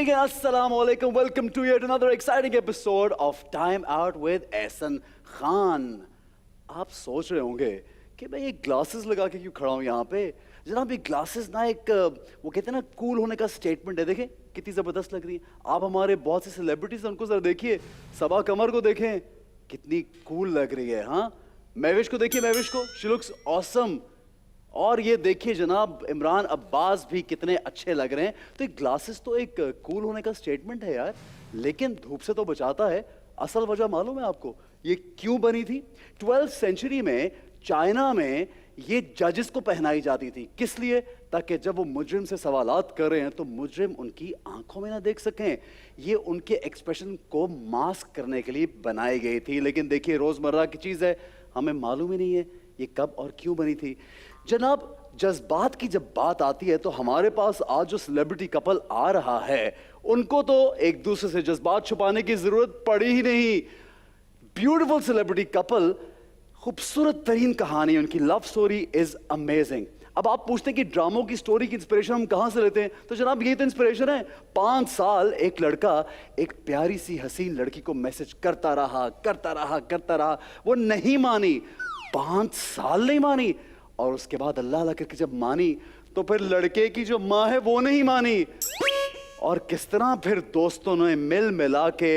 evening and assalamu alaikum. Welcome to yet another exciting episode of Time Out with Ehsan Khan. आप सोच रहे होंगे कि मैं ये ग्लासेस लगा के क्यों खड़ा हूँ यहाँ पे। जनाब ये ग्लासेस ना एक वो कहते हैं ना कूल होने का स्टेटमेंट है। देखें कितनी ज़बरदस्त लग रही है। आप हमारे बहुत से सेलिब्रिटीज उनको ज़रा देखिए। सबा कमर को देखें कितनी कूल लग रही है। हाँ महविश को देखिए, महविश को, शी लुक्स ऑसम। और ये देखिए जनाब इमरान अब्बास भी कितने अच्छे लग रहे हैं। तो ये ग्लासेस तो एक कूल होने का स्टेटमेंट है यार, लेकिन धूप से तो बचाता है। असल वजह मालूम है आपको ये क्यों बनी थी? 12th सेंचुरी में चाइना में ये जजेस को पहनाई जाती थी। किस लिए? ताकि जब वो मुजरिम से सवालात कर रहे हैं तो मुजरिम उनकी आंखों में ना देख सकें। ये उनके एक्सप्रेशन को मास्क करने के लिए बनाई गई थी। लेकिन देखिए रोजमर्रा की चीज़ है, हमें मालूम ही नहीं है ये कब और क्यों बनी थी। जनाब जज्बात की जब बात आती है तो हमारे पास आज जो सेलिब्रिटी कपल आ रहा है उनको तो एक दूसरे से जज्बात छुपाने की जरूरत पड़ी ही नहीं। ब्यूटीफुल सेलिब्रिटी कपल, खूबसूरत तरीन कहानी, उनकी लव स्टोरी इज अमेजिंग। अब आप पूछते हैं कि ड्रामों की स्टोरी की इंस्पिरेशन हम कहां से लेते हैं, तो जनाब ये तो इंस्पिरेशन है। 5 साल एक लड़का एक प्यारी सी हसीन लड़की को मैसेज करता रहा, वो नहीं मानी, 5 साल नहीं मानी, और उसके बाद अल्लाह अल्लाह करके जब मानी तो फिर लड़के की जो माँ है वो नहीं मानी। और किस तरह फिर दोस्तों ने मिल मिला के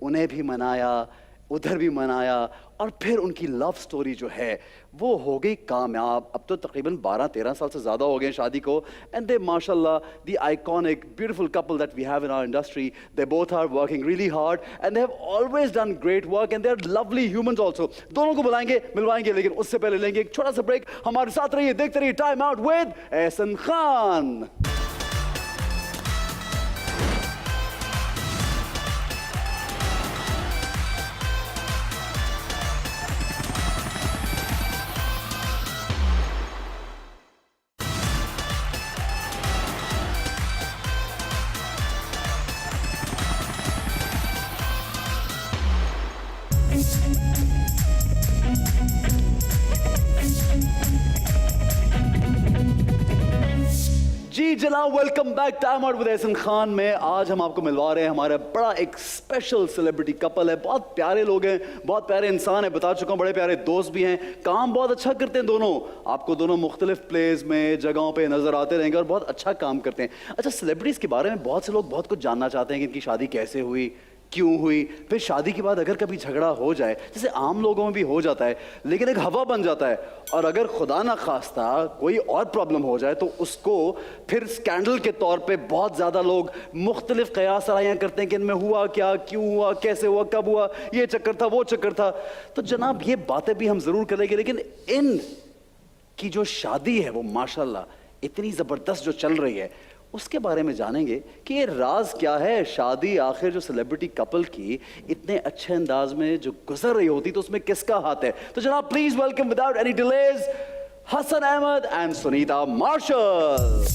उन्हें भी मनाया, उधर भी मनाया, और फिर उनकी लव स्टोरी जो है वो हो गई कामयाब। अब तो तकरीबन 12-13 साल से ज़्यादा हो गए शादी को। एंड दे माशाल्लाह the iconic beautiful couple that we have in our industry, they both are working really hard and they have always done great work and they are lovely humans also. दोनों को बुलाएंगे, मिलवाएंगे, लेकिन उससे पहले लेंगे एक छोटा सा ब्रेक। हमारे साथ रहिए, देखते रहिए time out with Ehsan Khan. जी जनाब, welcome back time out with Ehsan Khan में। आज हम आपको मिलवा रहे हैं हमारा बड़ा एक स्पेशल सेलिब्रिटी कपल है। बहुत प्यारे लोग हैं, बहुत प्यारे इंसान है, बता चुका हूँ, बड़े प्यारे दोस्त भी हैं, काम बहुत अच्छा करते हैं दोनों। आपको दोनों मुख्तलिफ प्लेस में जगहों पे नजर आते रहेंगे और बहुत अच्छा काम करते हैं। अच्छा, सेलिब्रिटीज के बारे में बहुत से लोग बहुत कुछ जानना चाहते हैं कि इनकी शादी कैसे हुई, क्यों हुई, फिर शादी के बाद अगर कभी झगड़ा हो जाए, जैसे आम लोगों में भी हो जाता है, लेकिन एक हवा बन जाता है, और अगर खुदा ना खास्ता कोई और प्रॉब्लम हो जाए तो उसको फिर स्कैंडल के तौर पे बहुत ज़्यादा लोग मुख्तलिफ कयास आराइयाँ करते हैं कि इनमें हुआ क्या, क्यों हुआ, कैसे हुआ, कब हुआ, ये चक्कर था, वो चक्कर था। तो जनाब ये बातें भी हम ज़रूर करेंगे, लेकिन इन की जो शादी है वो माशाल्लाह इतनी ज़बरदस्त जो चल रही है उसके बारे में जानेंगे कि ये राज क्या है। शादी आखिर जो सेलिब्रिटी कपल की इतने अच्छे अंदाज में जो गुजर रही होती तो उसमें किसका हाथ है। तो जनाब please welcome without any delays Hasan Ahmed and Sunita Marshall.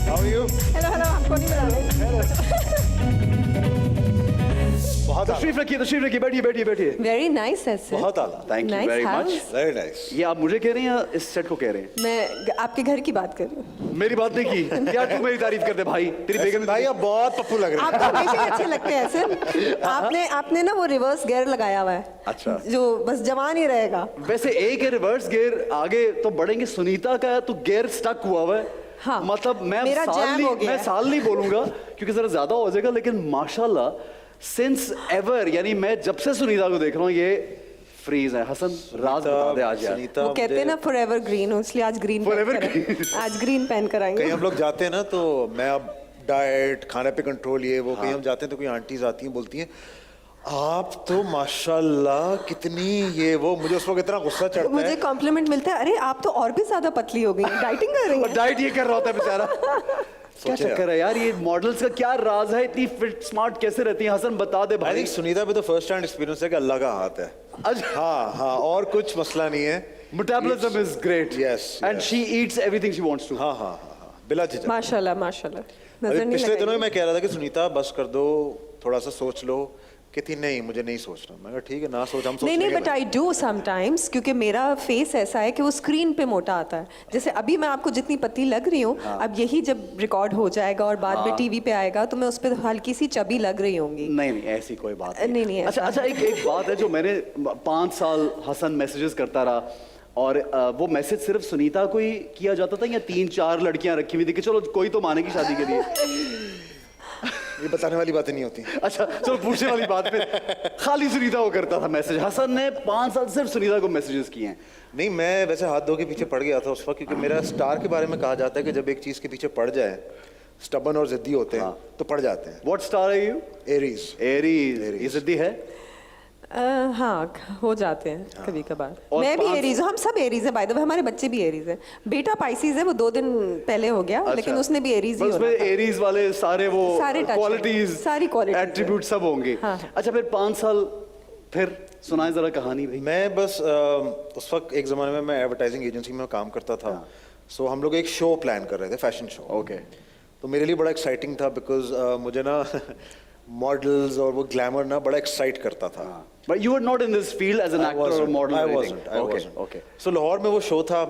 How are you? Hello hello, हमको नहीं मिला रहे। बहुत तशरीफ रखिए, बैठिए। वेरी नाइस है सर। बहुत आला। Thank you very much. Very nice. ये आप मुझे कह रहे हैं या इस सेट को कह रहे हैं? मैं आपके घर की बात कर रही हूँ। मेरी बात नहीं की क्या? तू मेरी तारीफ करते भाई, तेरी बेगम भाई आप बहुत पप्पू लग रहे आप हैं। तो हमेशा अच्छे लगते हैं सर। आपने ना वो रिवर्स गियर लगाया हुआ है, अच्छा, जो बस जवान ही रहेगा। वैसे एक है रिवर्स गियर, आगे तो बढ़ेंगे। सुनीता का तो गियर स्टक हुआ है। हाँ, मतलब मैं मेरा जैम हो गया मैं है। साल नहीं बोलूंगा क्योंकि जरा ज्यादा हो जाएगा, लेकिन माशाल्लाह सिंस एवर, यानी मैं जब से सुनीता को देख रहा हूँ ये फ्रीज है। हसन राज बता दे आज यार। वो कहते हैं ना फॉरएवर ग्रीन हो, इसलिए आज ग्रीन आज ग्रीन पहन कर आएंगे। कहीं हम लोग जाते हैं ना तो मैं अब डाइट, खाने पे कंट्रोल, ये वो, कहीं हम जाते हैं तो कोई आंटीज आती हैं, बोलती हैं आप तो माशाल्लाह कितनी ये वो, मुझे उस वक्त इतना गुस्सा चढ़ता है। मुझे कॉम्प्लीमेंट मिलता है, अरे आप तो और भी ज्यादा पतली हो गई हैं, डाइटिंग कर रही हैं। डाइट ये कर रहा होता है बेचारा। क्या चक्कर है यार, ये मॉडल्स का क्या राज है, इतनी फिट स्मार्ट कैसे रहती हैं? हसन बता दे भाई। सुनीता पे तो फर्स्ट हैंड एक्सपीरियंस है कि अल्लाह का हाथ है। हाँ, और कुछ मसला नहीं है। Metabolism is great, yes, and she eats everything she wants to. हाँ, बिला झिझक। माशाल्लाह माशाल्लाह। पिछले दिनों में मैं कह रहा था कि सुनीता बस कर दो, थोड़ा सा सोच लो, कहती नहीं मुझे नहीं सोचना। मैं कहा ठीक है ना सोच, हम सोच नहीं लेंगे बट ना। आई डू समटाइम्स, क्योंकि मेरा फेस ऐसा है कि वो स्क्रीन पे मोटा आता है। जैसे अभी मैं आपको जितनी पतली लग रही हूँ, अब यही जब रिकॉर्ड हो जाएगा और बाद में टीवी पे आएगा तो मैं उस पर हल्की सी चबी लग रही होंगी। नहीं ऐसी कोई बात नहीं, अच्छा ऐसा अच्छा, एक बात है जो मैंने 5 साल हसन मैसेजेस करता रहा, और वो मैसेज सिर्फ सुनीता को ही किया जाता था या 3-4 लड़कियां रखी हुई थी कि चलो कोई तो मानेगी शादी के लिए? ये बताने वाली बातें नहीं होती। अच्छा चलो पूछने वाली बात पे, खाली सुनीता को करता था मैसेज, हसन ने 5 साल सिर्फ सुनीता को मैसेजेस किए हैं। नहीं मैं वैसे हाथ धो के पीछे पड़ गया था उस वक्त, क्योंकि मेरा स्टार के बारे में कहा जाता है कि जब एक चीज के पीछे पड़ जाए, स्टबन और जिद्दी होते हैं तो पड़ जाते हैं। What star are you? Aries. Aries. ये जिद्दी है? हाँ हो जाते हैं कभी कभार। और मैं भी 5 एरीज हूँ, हम सब एरीज हैं बाय द वे, हमारे बच्चे भी एरीज हैं। बेटा पाइसीज है, वो 2 दिन पहले हो गया, लेकिन उसने भी एरीज ही बस होना उसमें था। एरीज वाले सारे वो सारे touch क्वालिटीज, हैं, सारी qualities हैं। एट्रीब्यूट सब होंगे। हाँ। अच्छा फिर 5 साल फिर सुनाए जरा कहानी भाई। मैं बस उस वक्त एक ज़माने में मैं एडवर्टाइजिंग एजेंसी में काम करता था। सो हम लोग एक शो प्लान कर रहे थे, फैशन शो। ओके। तो मेरे लिए बड़ा एक्साइटिंग था बिकॉज मुझे ना मॉडल्स और वो ग्लैमर ना बड़ा एक्साइट करता था। But you were not in this field as an actor और model? I wasn't. Okay. So Lahore में वो शो था,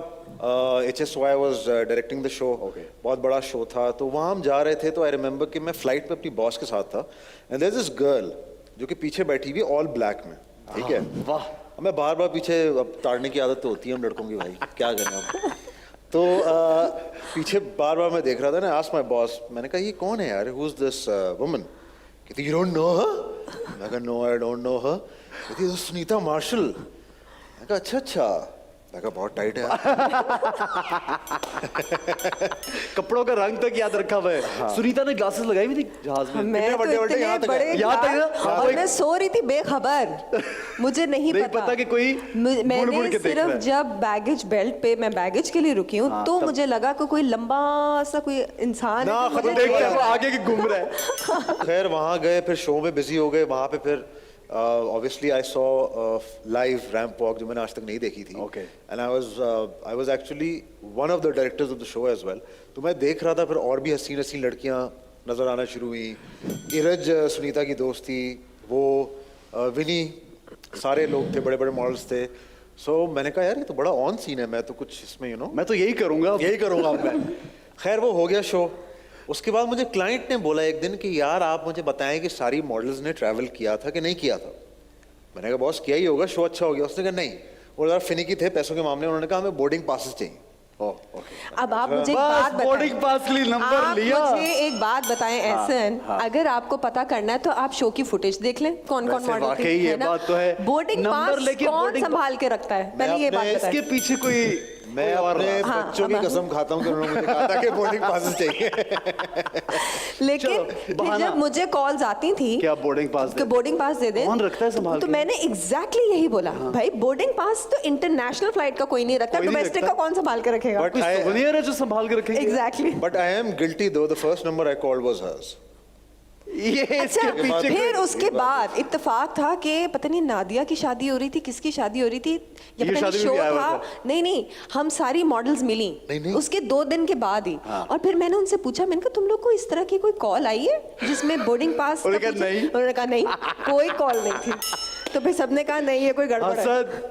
HSY was directing the show। Okay. बहुत बड़ा शो था, तो वहाँ हम जा रहे थे। तो आई रिमेम्बर कि मैं फ्लाइट पे अपनी बॉस के साथ था, and there is this girl जो कि पीछे बैठी हुई ऑल ब्लैक में, ठीक है। वाह। अब मैं बार बार पीछे, अब ताड़ने की आदत तो होती है हम लड़कों की भाई, क्या करें अब। तो पीछे बार बार मैं देख रहा था ना, आस्क्ड माय बॉस, मैंने कहा ये कौन है यार, हु इज दिस वुमन? कहती यू डोंट नो हर? मैं कहा नो आई डोंट नो हर। कहती सुनीता मार्शल। मैं कहा अच्छा। मैं कहा बहुत टाइट है। कपड़ों का रंग तक याद रखा हुआ है। सुनीता ने ग्लासेस लगाई हुई थी जहाज में? मैं तो बड़े-बड़े यहाँ इतने तक है। बड़े यहाँ तक है? ग्लास- और मैं सो रही थी बेखबर, मुझे नहीं पता कि कोई मुड़ मुड़ मैंने के देख रहा सिर्फ है। जब बैगेज बेल्ट पे मैं बैगेज के लिए रुकी हूँ तो मुझे लगा कि कोई लंबा सा कोई इंसान ना, है जो खत्म मुझे देख देख के देख के रहा वो है। आगे की घूम रहा है। खैर वहाँ गए, फिर शो में बिजी हो गए। वहाँ पे फिर obviously I saw live ramp walk जो मैंने आज तक नहीं देखी थी। Okay. And I was actually one of the directors of the show as well। तो मैं देख रहा था, फिर और भी हसीन हसीन लड़कियाँ नजर आना शुरू हुई। इरज सुनीता की दोस्त थी, वो विनी, सारे लोग थे, बड़े बड़े मॉडल्स थे। सो मैंने कहा यार ये तो बड़ा ऑन सीन है, मैं तो कुछ इसमें मैं तो यही करूंगा। यही करूँगा अब मैं। खैर वो हो गया शो। उसके बाद मुझे क्लाइंट ने बोला एक दिन कि यार आप मुझे बताएं कि सारी मॉडल्स ने ट्रैवल किया था कि नहीं किया था। मैंने कहा बॉस किया ही होगा, शो अच्छा हो गया। उसने कहा नहीं, वो ज़रा फिनिकी थे पैसों के मामले। उन्होंने कहा हमें बोर्डिंग पासेस चाहिए। अब आप मुझे एक बस बात बोर्डिंग बताएं, पास के लिए नंबर आप लिया। मुझे एक बात बताएं एहसन, अगर आपको पता करना है तो आप शो की फुटेज देख लें, कौन कौन वैसे मॉडल वाकई ये बात तो है। बोर्डिंग नंबर पास लेके कौन boarding संभाल के रखता है, पहले ये बात इसके बताएं। पीछे कोई मैं अपने बच्चों की कसम खाता हूँ कि उन्होंने मुझे कहा था कि बोर्डिंग पासेस चाहिए। लेकिन चलो, फिर बहाना। जब मुझे कॉल्स आती थी क्या बोर्डिंग पास कि बोर्डिंग पास दे दे, कौन रखता है संभाल तो के? मैंने एग्जैक्टली यही बोला, भाई बोर्डिंग पास तो इंटरनेशनल फ्लाइट का कोई नहीं रखता, कोई नहीं डोमेस्टिक रखता। का कौन संभाल के रखेगा? But कोई I- souvenir है जो संभाल के रखेंगे? Exactly. But I am guilty though, the first number I called was hers। ये अच्छा इसके पीछे फिर कोई- उसके बाद इत्तेफाक था कि पता नहीं नादिया की शादी हो रही थी, किसकी शादी हो रही थी, या ये पता शादी नहीं में शो भी आया हुआ था। था। नहीं हम सारी मॉडल्स मिली नहीं। उसके 2 दिन के बाद ही। हाँ। और फिर मैंने उनसे पूछा, मैंने कहा तुम लोग को इस तरह की कोई कॉल आई है जिसमें बोर्डिंग पास का उन्होंने कहा पूछा? नहीं। उन्होंने कहा नहीं, कोई कॉल नहीं थी। तो फिर सबने कहा नहीं ये कोई गड़बड़ है। हसद,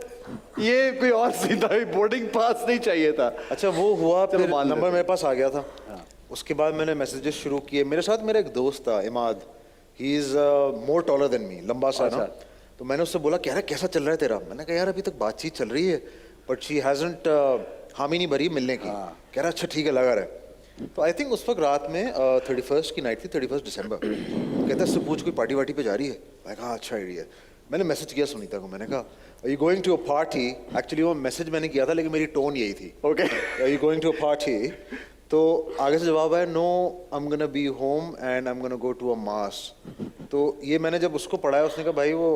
ये कोई और सीधा बोर्डिंग पास नहीं चाहिए था। अच्छा वो हुआ, चलो फिर मान नंबर लेते मेरे पास आ गया था। उसके बाद मैंने मैसेजेस शुरू किए। मेरे साथ मेरा एक दोस्त था Imad, he is more taller than me, लंबा सा ना। तो मैंने उससे बोला कह रहा कैसा चल रहा है तेरा? मैंने कहा यार अभी तक बातचीत चल रही है, बट शी हैजंट हामी नहीं भरी मिलने की। कह रहा अच्छा ठीक है लगा रहे। तो आई थिंक उस वक्त रात में 31 की नाइट थी, 31 दिसंबर। कहता उससे पूछ कोई पार्टी वार्टी पे जा रही है? मैं कहा अच्छा आइडिया। मैंने मैसेज किया सुनीता को, मैंने कहा are you going to a party? Actually वो मैसेज मैंने किया था लेकिन मेरी टोन यही थी, okay are you going to a party? तो आगे से जवाब है no I am gonna be home and I am gonna go to a mass. तो ये मैंने जब उसको पढ़ाया, उसने कहा भाई वो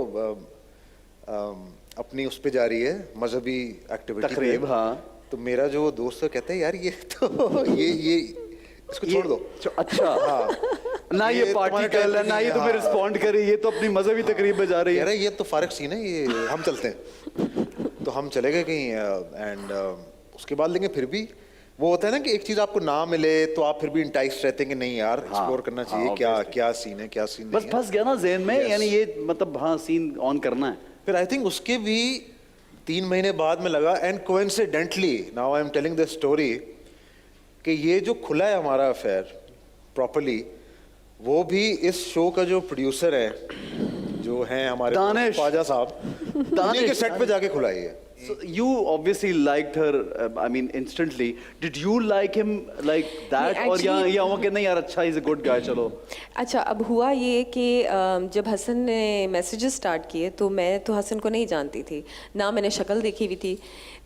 अपनी उस पे जा रही है मजहबी एक्टिविटी तकरीब। हाँ तो मेरा जो दोस्त है कहता है यार ये तो ये इसको छोड़ दो। अच्छा हाँ ना ये पार्टी तुम्हारे कर टाइप ले की ना नहीं ये है, तुम्हें हाँ। रिस्पॉन्ड करे, ये तो अपनी मजहबी तकरीब में जा रही कह है। रहा है ये तो फारक सीन है, ये हम चलते हैं। तो हम चले गए कहीं एंड उसके बाद लेकिन फिर भी वो होता है ना कि एक चीज आपको ना मिले तो आप फिर भी इंटाइस्ड रहते हैं कि नहीं यार एक्सप्लोर करना चाहिए, क्या क्या सीन है क्या सीन बस नहीं है। फंस गया ना ज़हन में, Yes. यानी ये मतलब हाँ सीन ऑन करना है। फिर आई थिंक उसके भी 3 महीने बाद में लगा, and coincidentally now I am telling this story, कि ये जो खुला है हमारा अफेयर प्रॉपरली, वो भी इस शो का जो प्रोड्यूसर है, जो हैं हमारे दानिश। ख्वाजा साहब, उन्हीं के सेट पे जाके खुला है ये। So you obviously liked her, I mean instantly. Did you like him like that? नहीं, और actually- या वो कि नहीं यार अच्छा he's a good guy चलो। अच्छा, अब हुआ ये कि जब हसन ने मैसेजेस स्टार्ट किए तो मैं तो हसन को नहीं जानती थी, ना मैंने शक्ल देखी हुई थी,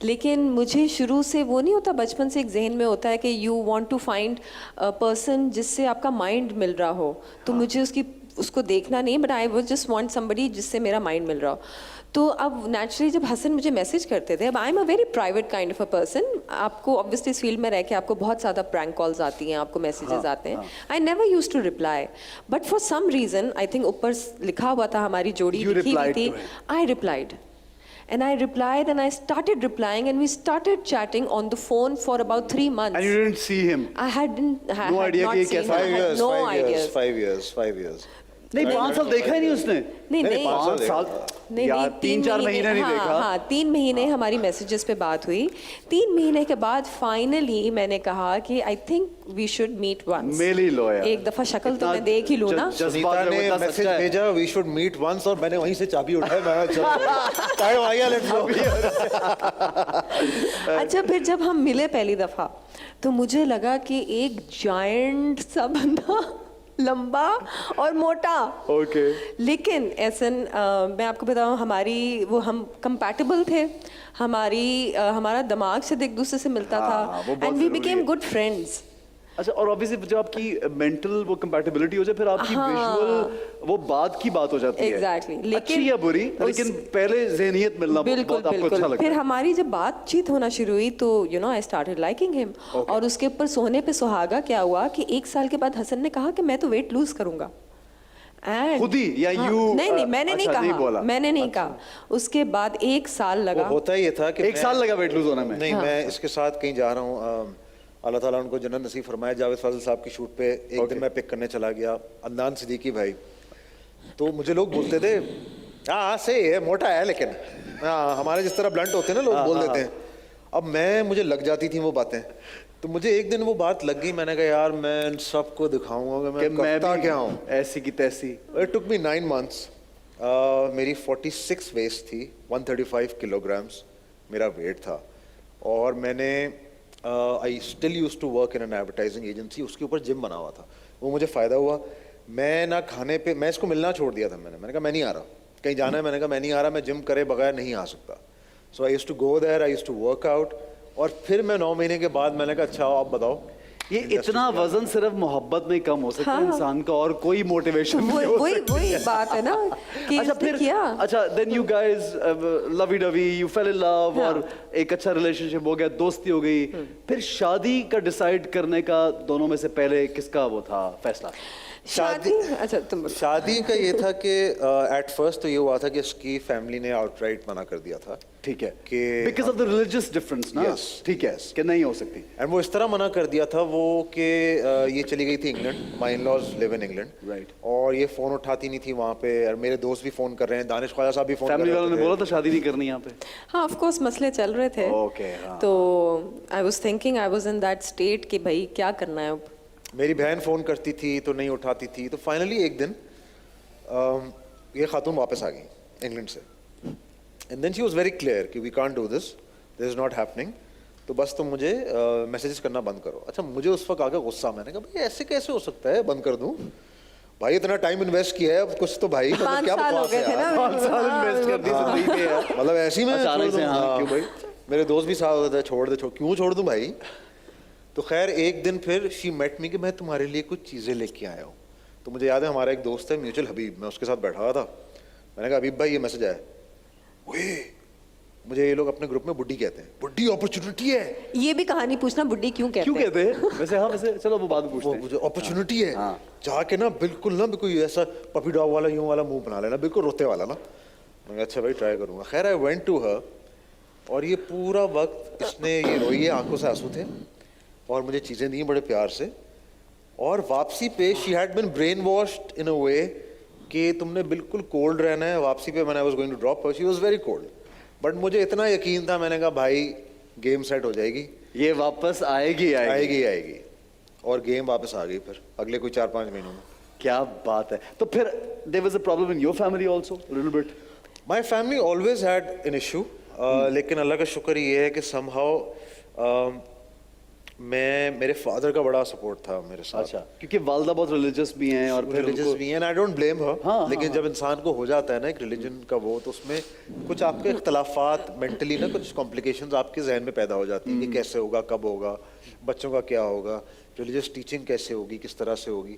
लेकिन मुझे शुरू से वो नहीं होता, बचपन से एक जहन में होता है कि you want to find a person जिससे आपका माइंड मिल रहा हो, तो मुझे उसको देखना नहीं, but I was just want somebody जिससे मेरा माइंड मिल रहा हो। तो अब नेचुरली जब हसन मुझे मैसेज करते थे, अब I am a very private kind of a person, आपको ऑब्वियसली इस फील्ड में रह के आपको बहुत ज़्यादा प्रैंक कॉल्स आती हैं, आपको मैसेजेस आते हैं, I never use to reply, but for some reason I think ऊपर लिखा हुआ था हमारी जोड़ी You लिखी हुई replied थी, to him. I replied and I replied and I started replying and we started chatting on the phone for about 3 months. And you didn't see him. I hadn't had idea not कि ये seen कैसा him. I had no ideas. 5 years नहीं 5 साल देखा ही नहीं उसने। नहीं नहीं, नहीं 5 साल नहीं यार 3-4 महीने नहीं हाँ, देखा। हाँ 3 महीने हमारी मैसेजेस पे बात हुई, 3 महीने के बाद फाइनली मैंने कहा कि I think we should meet once. मेल ही लो यार। एक दफा शक्ल तो मैं देख ही लूँ ना। सुनीता ने मैसेज भेजा वी शुड मीट वंस, और मैंने वहीं से चाबी उठाई, मैं चलो टाइम आ गया, लेट्स गो। अच्छा, फिर जब हम मिले पहली दफा तो मुझे लगा कि एक जायंट सा बंदा, लंबा और मोटा, ओके। लेकिन ऐसन मैं आपको बताऊं, हम कंपैटिबल थे, हमारा दिमाग से एक दूसरे से मिलता हाँ, था, वो बहुत एंड वी जरूरी बिकेम है। Good friends. अच्छा, और ऑब्वियसली जब आपकी मेंटल वो कंपैटिबिलिटी हो जाए फिर आपकी हाँ। विजुअल वो बात की बात हो जाती है। Exactly, अच्छी लेकिन या बुरी, लेकिन पहले ज़हनियत मिलना बिल्कुल बहुत आपको अच्छा बिल्कुल। लगता फिर है। हमारी जब बातचीत होना शुरू हुई तो आई स्टार्टेड लाइकिंग हिम, और उसके ऊपर सोने पे सुहागा क्या हुआ कि 1 साल के बाद हसन ने कहा कि मैं तो वेट लूज करूंगा। And- खुद ही या हाँ, you, नहीं मैंने नहीं अच्छा, नहीं बोला। कहा, मैंने नहीं कहा। उसके बाद 1 साल लगा। वो होता ये था कि 1 साल लगा वेट लूज होने में। नहीं, मैं इसके साथ कहीं जा रहा हूँ, अल्लाह ताला उनको जन्नत नसीब फरमाए, जावेद फाजिल साहब की शूट पे एक दिन मैं पिक करने चला गया, अदनान सिद्दीकी भाई, तो मुझे लोग बोलते थे हाँ सही है, मोटा है, लेकिन हाँ हमारे जिस तरह ब्लंट होते हैं ना लोग बोल देते हैं। अब मुझे लग जाती थी वो बातें, तो मुझे एक दिन वो बात लग गई, मैंने कहा यार मैं सबको दिखाऊंगा कि मैं करता क्या हूँ, ऐसी की तैसी। It took me 9 months। मेरी 46 वेस्ट थी, 135 किलोग्राम्स मेरा वेट था, और मैंने I still use to work in an advertising agency, उसके ऊपर जिम बना हुआ था। वो मुझे फ़ायदा हुआ, मैं ना खाने पे, मैं इसको मिलना छोड़ दिया था, मैंने कहा मैं नहीं आ रहा, कहीं जाना है, मैंने कहा मैं नहीं आ रहा, मैं जिम करे बगैर नहीं आ सकता। So I used to go there, I used to work out, और फिर मैं 9 महीने के बाद मैंने कहा अच्छा आप बताओ। ये इतना वजन सिर्फ मोहब्बत में ही कम हो सकता है इंसान का, और कोई मोटिवेशन नहीं हो सकती। वही बात है ना कि अच्छा इसने फिर किया। अच्छा then you guys lovey dovey, you fell in love, और एक अच्छा रिलेशनशिप हो गया, दोस्ती हो गई, फिर शादी का डिसाइड करने का दोनों में से पहले किसका वो था फैसला? शादी, अच्छा तुम बोलो। शादी का ये था कि एट फर्स्ट तो ये हुआ था कि उसकी फैमिली ने आउटराइट मना कर दिया था ठीक है कि because of the religious difference ना। Yes, ठीक है कि नहीं हो सकती। एंड वो इस तरह मना कर दिया था वो कि ये चली गई थी England, my in laws live in England, Right. और ये फ़ोन उठाती नहीं थी वहाँ पे, और मेरे दोस्त भी फ़ोन कर रहे हैं, दानिश ख्वाजा साहब भी फ़ोन कर फैमिली रहे वालों ने थे। बोला था शादी नहीं करनी यहाँ पे? हाँ ऑफ कोर्स मसले चल रहे थे। Okay, हाँ। तो I was thinking, I was in that state कि भाई क्या करना है अब। मेरी बहन फ़ोन करती थी तो नहीं उठाती थी, तो फाइनली एक दिन ये खातून वापस आ गई इंग्लैंड से, and then she was very clear कि we can't do this is not happening, तो बस तुम मुझे मैसेजेस करना बंद करो। अच्छा मुझे उस वक्त आ गया गुस्सा, मैंने कहा भाई ऐसे कैसे हो सकता है, बंद कर दूं भाई, इतना टाइम इन्वेस्ट किया है, अब कुछ तो भाई मतलब 5 क्या साल हो बकवास गए है थे ना। यार। 5 साल इन्वेस्ट कर दी जिंदगी पे यार। मतलब ऐसे ही मैं अचानक छोड़ से, दूं? हाँ, हाँ। क्यों भाई? मेरे दोस्त भी साथ होते थे, छोड़ दे क्यों छोड़ दूं भाई। तो खैर एक दिन फिर शी मेट मी कि मैं तुम्हारे लिए कुछ चीज़ें लेके आया हूँ। तो मुझे याद है हमारा एक दोस्त है म्यूचुअल हबीब, मैं उसके साथ बैठा हुआ था, मैंने कहा हबीब भाई ये मैसेज आया। ओए मुझे ये लोग अपने ग्रुप में बुड्ढी कहते हैं, बुड्ढी अपॉर्चुनिटी है। ये भी कहानी पूछना बुड्ढी क्यों कहते क्यों हैं? कहते हैं वैसे? हाँ वैसे चलो वो बाद में वो पूछते हैं। मुझे अपॉर्चुनिटी है, हाँ। जाके ना बिल्कुल ऐसा पपी डॉग वाला यूं वाला मुंह बना लेना, बिल्कुल रोते वाला ना। मैंने कहा अच्छा भाई ट्राई करूंगा। खैर आई वेंट टू हर, और ये पूरा वक्त इसने ये रोई है, आंखों से आंसू थे, और मुझे चीज़ें दी बड़े प्यार से, और वापसी पे she had been brain washed in a way कि तुमने बिल्कुल कोल्ड रहना है। वापसी पे मैंने I was going to drop her, she was very cold, but मुझे इतना यकीन था, मैंने कहा भाई गेम सेट हो जाएगी, ये वापस आएगी आएगी आएगी, और गेम वापस आ गई फिर अगले कोई 4-5 महीनों में। क्या बात है। तो फिर there was a problem in your family also little bit? My family always had an issue, लेकिन अल्लाह का शुक्र ये है कि समहाउ मेरे फादर का बड़ा सपोर्ट था मेरे साथ। अच्छा, क्योंकि वालदा बहुत रिलीजियस भी हैं और फिर रिलीजियस भी हैं, आई डोंट ब्लेम हर, हाँ, लेकिन हाँ, जब इंसान को हो जाता है ना एक रिलीजन का वो, तो उसमें कुछ आपके इख्तलाफात मेंटली ना, कुछ कॉम्प्लिकेशंस आपके जहन में पैदा हो जाती हैं कि कैसे होगा, कब होगा, बच्चों का क्या होगा, रिलीजियस टीचिंग कैसे होगी, किस तरह से होगी।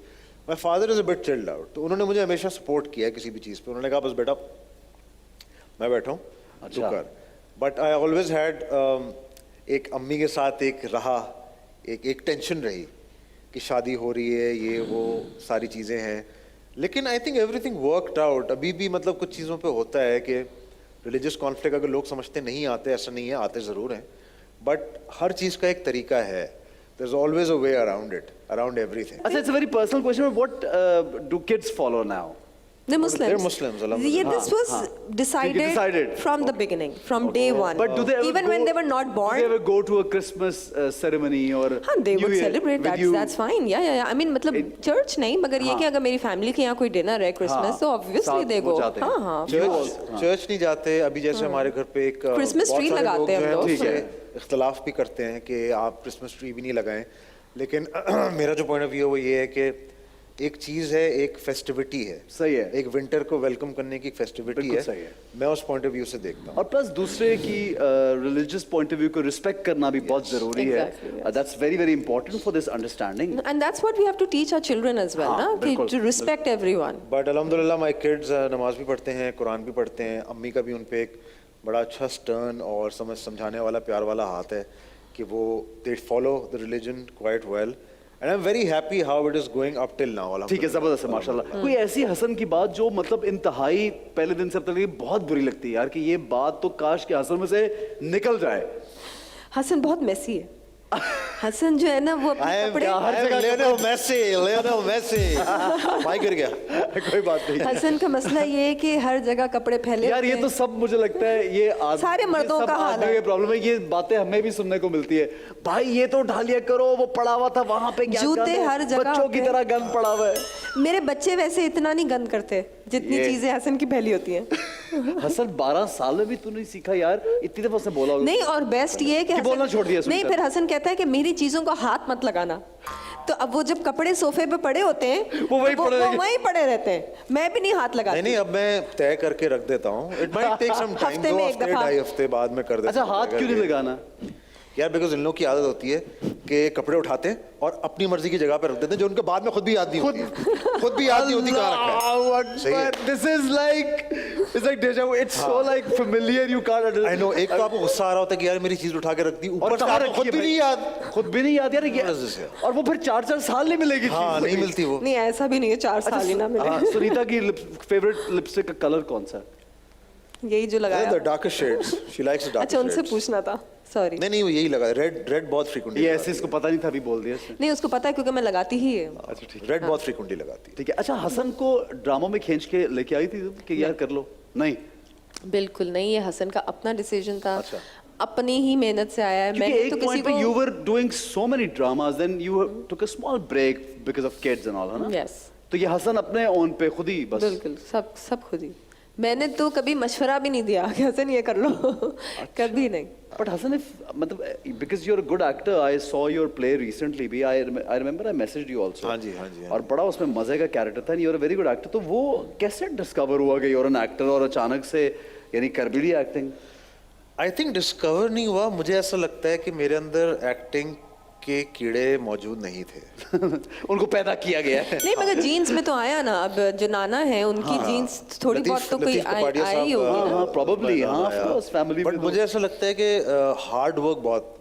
My father is a bit chilled out, तो उन्होंने मुझे हमेशा सपोर्ट किया है किसी भी चीज़ पे। उन्होंने कहा बस बेटा मैं बैठा हूँ, तू कर। बट आई ऑलवेज हैड एक अम्मी के साथ एक रहा, एक टेंशन रही कि शादी हो रही है, ये वो सारी चीज़ें हैं, लेकिन I think everything worked out. अभी भी मतलब कुछ चीज़ों पे होता है कि रिलीजियस कॉन्फ्लिक्ट अगर लोग समझते नहीं आते, ऐसा नहीं है, आते ज़रूर हैं, बट हर चीज़ का एक तरीका है। There is always a way around it, around everything. अच्छा, it's a very personal question, but what do kids follow now? They're Muslims. They're Muslims, Yeah, alhamdulillah. this was decided from the beginning, from day one. But do they ever even when they were not born? Do they ever go to a Christmas ceremony or हाँ, they New would Year celebrate. with you? That's fine. Yeah. I mean, मतलब church नहीं, मगर ये कि अगर मेरी family के यहाँ कोई डिनर है क्रिसमस, तो obviously साथ they वो go. जाते हैं। हाँ. चर्च नहीं जाते। अभी जैसे हमारे घर पे एक Christmas बहुत tree सारे लगाते लोग हैं जो हम हैं लोग। उससे इख्तलाफ भी करते हैं कि आप क्रिसमस ट्री भी नहीं लगाएं, लेकिन मेरा जो पॉइंट ऑफ व्यू है वो ये है कि एक चीज़ है, एक फेस्टिविटी है, सही है, एक विंटर को वेलकम करने की फेस्टिविटी है, सही है। मैं उस पॉइंट ऑफ व्यू से देखता हूँ। और प्लस दूसरे की रिलीजियस पॉइंट ऑफ व्यू को रिस्पेक्ट करना भी बहुत जरूरी है। That's very very important for this understanding, And that's what we have to teach our children as well, हाँ, ना, कि बिल्कुल, to respect everyone. बट अल्हम्दुलिल्लाह माई किड्स नमाज भी पढ़ते हैं, कुरान भी पढ़ते हैं। अम्मी का भी उन पे एक बड़ा अच्छा स्टर्न और समझाने वाला, प्यार वाला हाथ है कि वो they follow the religion quite well, and I am very happy how it is going up till now. ठीक है, जबरदस्त है माशाल्लाह। कोई ऐसी हसन की बात जो मतलब इंतहाई पहले दिन से अब तक लगी बहुत बुरी लगती है यार, कि ये बात तो काश के हसन में से निकल जाए? हसन बहुत मेसी है। हसन जो है ना वो अपने कपड़े, लियोनेल मेसी भाई गिर गया। कोई बात नहीं। हसन का मसला ये है कि हर जगह कपड़े फैले यार ये तो सब मुझे लगता है ये सारे मर्दों का हाल है। ये प्रॉब्लम है, ये बातें हमें भी सुनने को मिलती है, भाई ये तो उठा लिया करो, वो पड़ा हुआ था वहां पे, क्या जूते गंद है, हर जगह बच्चों की पे। तरह गंद पड़ा हुआ है। मेरे बच्चे वैसे इतना नहीं गंद करते जितनी चीजें हसन की फैली होती हैं। हसन 12 साल में भी तू नहीं सीखा यार, इतनी दफा उसने बोला होगा। नहीं, और बेस्ट ये है कि बोलना छोड़ दिया नहीं, फिर हसन कहता है कि मेरी चीजों को हाथ मत लगाना। तो अब वो जब कपड़े सोफे पे पड़े होते हैं वो वहीं पड़े रहते हैं, मैं भी नहीं हाथ लगाती। नहीं, अब मैं तय करके रख देता हूँ। It might take some time, हफ्ते 2 में एक हफ्ते दफा। 2.5 हफ्ते बाद में कर देता अच्छा, हूँ। हाथ क्यों नहीं लगाना यार? बिकॉज इन लोगों की आदत होती है कि कपड़े उठाते हैं और अपनी मर्जी की जगह पे रख देते हैं, जो उनके बाद में खुद भी याद नहीं होती है। खुद भी याद नहीं होती कहाँ रखा है। सही है। This is like deja vu. It's so like familiar, you can't understand. I know, एक तो आपको गुस्सा आ रहा होता है कि यार मेरी चीज उठा के रख दी, ऊपर से आपको खुद भी नहीं याद। खुद भी नहीं याद यार ये, और वो फिर 4-4 साल नहीं मिलेगी हाँ, चीज़। नहीं मिलती वो। नहीं, ऐसा भी नहीं है 4 साल ही ना मिले। हाँ, सुनीता की फेवरेट लिपस्टिक का कलर कौन सा है? यही जो लगाया। The darkest shades. She likes the darkest अच्छा, उनसे shades. पूछना था, सॉरी। नहीं, वो यही लगा। रेड बहुत फ्रीक्वेंटली। ये ऐसे इसको पता नहीं था, अभी बोल दिया इसने। नहीं, उसको पता है क्योंकि मैं लगाती ही है। अच्छा ठीक है, रेड बहुत फ्रीक्वेंटली लगाती है। ठीक है। अच्छा, हसन को ड्रामा में खींच के लेके आई थी तुम कि यार कर लो? नहीं, बिल्कुल नहीं, ये हसन का अपना डिसीजन था। अच्छा। अपनी ही मेहनत से आया है। क्योंकि मैंने एक तो किसी पॉइंट पे को you were doing so many dramas, then you took a small break because of kids and all, है ना? Yes. तो ये हसन अपने ओन पे खुद ही बस। बिल्कुल, सब खुद ही। मैंने तो कभी मशवरा भी नहीं दिया कि हसन ये कर लो। कभी नहीं। But Hassan, if मतलब because you're a good actor, I saw your play recently भी, I remember I messaged you also. हाँ जी, हाँ जी। और बड़ा उसमें मजे का कैरेक्टर था, you're a very good actor. तो वो कैसे डिस्कवर हुआ कि you're an actor और अचानक से यानी कर भी ली एक्टिंग? आई थिंक डिस्कवर नहीं हुआ, मुझे ऐसा लगता है कि मेरे अंदर एक्टिंग के कीड़े मौजूद नहीं थे। उनको पैदा किया गया है। नहीं, मगर जीन्स में तो आया ना। अब जो नाना है उनकी जीन्स थोड़ी बहुत तो कोई आई होगी। हाँ, probably, हाँ, of course, family बट में मुझे ऐसा लगता है कि हार्ड वर्क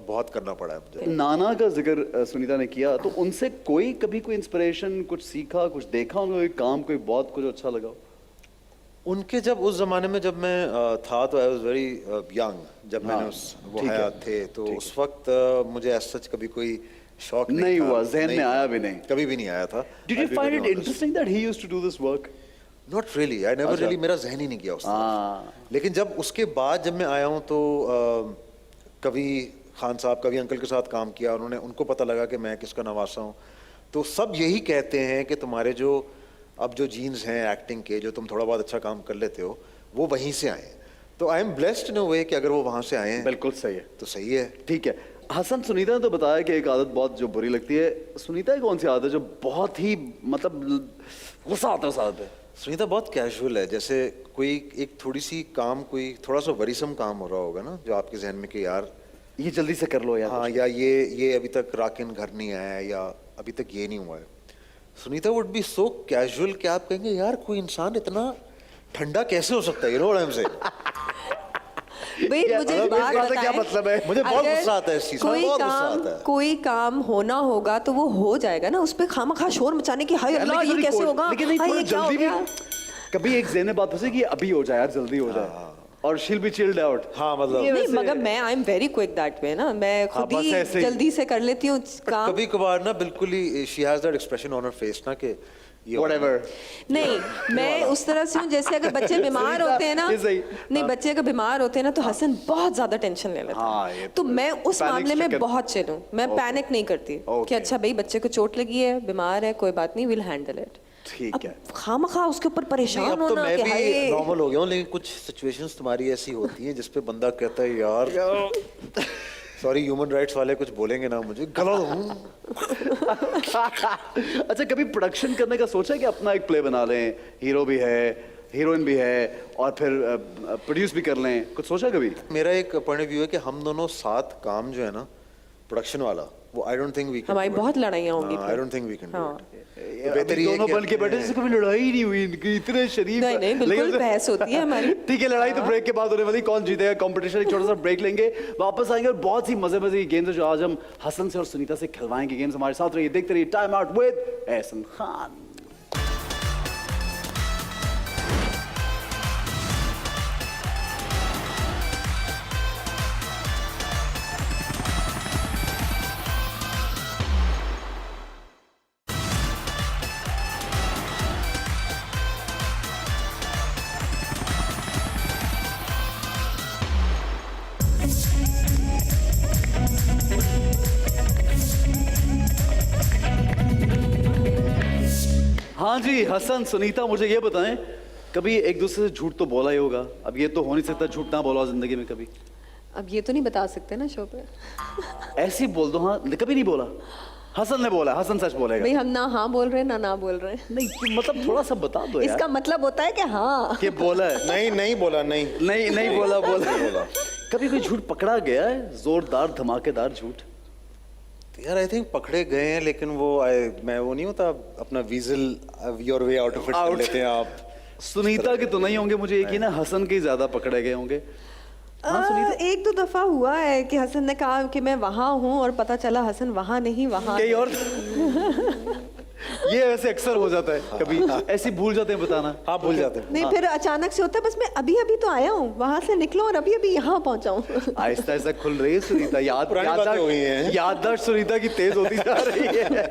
बहुत करना पड़ा है मुझे। नाना का जिक्र सुनीता ने किया, तो उनसे कभी कोई इंस्पिरेशन, कुछ सीखा, कुछ देखा, उनको कोई काम, कोई बहुत कुछ अच्छा लगा? उनके जब उस जमाने में जब मैं था तो आई वाज वेरी यंग, जब मैंने वो हयात थे, तो उस वक्त मुझे ऐसा सच कभी कोई शौक नहीं था, हुआ, जहन में था, आया भी नहीं। कभी भी नहीं आया था। Did you find it interesting that he used to do this work? Not really, I never really, मेरा जहन ही नहीं गया उस तरफ। लेकिन जब उसके बाद जब मैं आया हूँ तो कभी खान साहब, कभी अंकल के साथ काम किया, उनको पता लगा कि मैं किसका नवासा हूँ, तो सब यही कहते हैं कि तुम्हारे जो अब जो जीन्स हैं एक्टिंग के, जो तुम थोड़ा बहुत अच्छा काम कर लेते हो, वो वहीं से आए हैं। तो I am blessed in a way कि अगर वो वहाँ से आए हैं बिल्कुल सही है, तो सही है। ठीक है। हसन, सुनीता ने तो बताया कि एक आदत बहुत जो बुरी लगती है, सुनीता की कौन सी आदत है जो बहुत ही मतलब गुस्सा आता है उस आदत पे? सुनीता बहुत कैजुअल है, जैसे कोई एक थोड़ी सी काम, कोई थोड़ा सा वरीसम काम हो रहा होगा ना, जो आपके जहन में कि यार ये जल्दी से कर लो यार। हाँ, या ये अभी तक राकिन घर नहीं आया है, या अभी तक ये नहीं हुआ है। Sunita would be so casual कि आप कहेंगे यार कोई इंसान इतना ठंडा कैसे हो सकता है, you know what I am saying. भाई मुझे एक बात इसका क्या बताएं, मतलब है? मुझे बहुत अगर गुस्सा आता है इस चीज़ का, बहुत गुस्सा आता है। कोई काम होना होगा तो वो हो जाएगा ना, उस पे खामखा शोर मचाने की, हाय अल्लाह ये कैसे होगा, लेकिन नहीं, हाय थोड़ा ये क्या हो जल्दी भी गया। कभी एक ज़हन में बात फंसे कि अभी हो जाए यार, जल्दी हो जाए, और शील बी चिल्ड आउट। हाँ, मतलब नहीं मगर मैं I am very quick that way ना, मैं खुद बस ही ऐसे ही। जल्दी से कर लेती हूँ काम। कभी कभार ना बिल्कुल ही she has that expression on her face ना कि Whatever. नहीं मैं उस तरह से हूँ जैसे अगर बच्चे बीमार होते हैं ना, ये सही। नहीं बच्चे अगर बीमार होते हैं ना तो हसन बहुत ज्यादा टेंशन ले लेता हाँ, है, ये तो मैं उस panic मामले में stricken। बहुत चिल हूँ, मैं पैनिक नहीं करती कि अच्छा भाई बच्चे को चोट लगी है, बीमार है, कोई बात नहीं, विल हैंडल इट। ठीक है। खामखा उसके ऊपर नहीं, परेशान अब तो होना मैं कि भी हाय नॉर्मल हो गया हूँ, लेकिन कुछ सिचुएशंस तुम्हारी ऐसी होती हैं जिसपे बंदा कहता है यार सॉरी, ह्यूमन राइट्स वाले कुछ बोलेंगे ना मुझे, गलत हूँ। अच्छा, कभी प्रोडक्शन करने का सोचा है कि अपना एक प्ले बना लें, हीरो भी है, हीरोइन भी है, और फिर प्रोड्यूस भी कर लें, कुछ सोचा कभी? मेरा एक पॉइंट ऑफ व्यू है कि हम दोनों साथ काम जो है ना प्रोडक्शन वाला, वो I don't think we can, हमारी बहुत लड़ाइयाँ होंगी I don't think we can हाँ। बेहतर ये है दोनों कि बन के बैठे, जैसे कभी लड़ाई ही नहीं हुई इनकी, इतने शरीफ। नहीं नहीं बिल्कुल लेकिन- बहस होती है हमारी। ठीक है, लड़ाई तो ब्रेक के बाद होने वाली, कौन जीतेगा कंपटीशन, एक छोटा सा ब्रेक लेंगे, वापस आएंगे और बहुत सी मजे मजे की गेम्स जो आज हम हसन से और सुनीता से खिलवाएंगे। गेम्स हमारे साथ रहिए, देखते रहिए time out with Ehsan Khan. हाँ जी, हसन, सुनीता, मुझे ये बताएं, कभी एक दूसरे से झूठ तो बोला ही होगा, अब ये तो हो नहीं सकता झूठ ना बोला जिंदगी में कभी। अब ये तो नहीं बता सकते ना शो पे। ऐसे ही बोल दो, हाँ, कभी नहीं बोला। हसन ने बोला, हसन सच बोलेगा। भाई हम ना हाँ बोल रहे हैं ना बोल रहे हैं। नहीं तो मतलब थोड़ा सा बता दो यार। इसका मतलब होता है कि हाँ कि बोला है। नहीं बोला, नहीं नहीं बोला कभी कोई झूठ पकड़ा गया है, जोरदार धमाकेदार झूठ? यार आई थिंक पकड़े गए हैं, लेकिन वो मैं वो नहीं होता अपना weasel your way out of it कर लेते हैं आप। सुनीता के तो नहीं होंगे, मुझे यकीन है हसन के ज्यादा पकड़े गए होंगे। हाँ, सुनीता? एक दो दफा हुआ है कि हसन ने कहा कि मैं वहां हूँ और पता चला हसन वहां नहीं वहां कहीं और। ये वैसे अक्सर हो जाता है, कभी ऐसे भूल जाते हैं बताना। हाँ, भूल जाते हैं। नहीं फिर अचानक से होता है बस मैं अभी अभी तो आया हूँ वहां से निकलो और अभी अभी यहाँ पहुंचा हूँ। आहिस्ता आहिस्ता खुल रही है सुनीता, पुरानी बातें हो गई हैं। याददाश्त सुनीता की तेज होती जा रही है।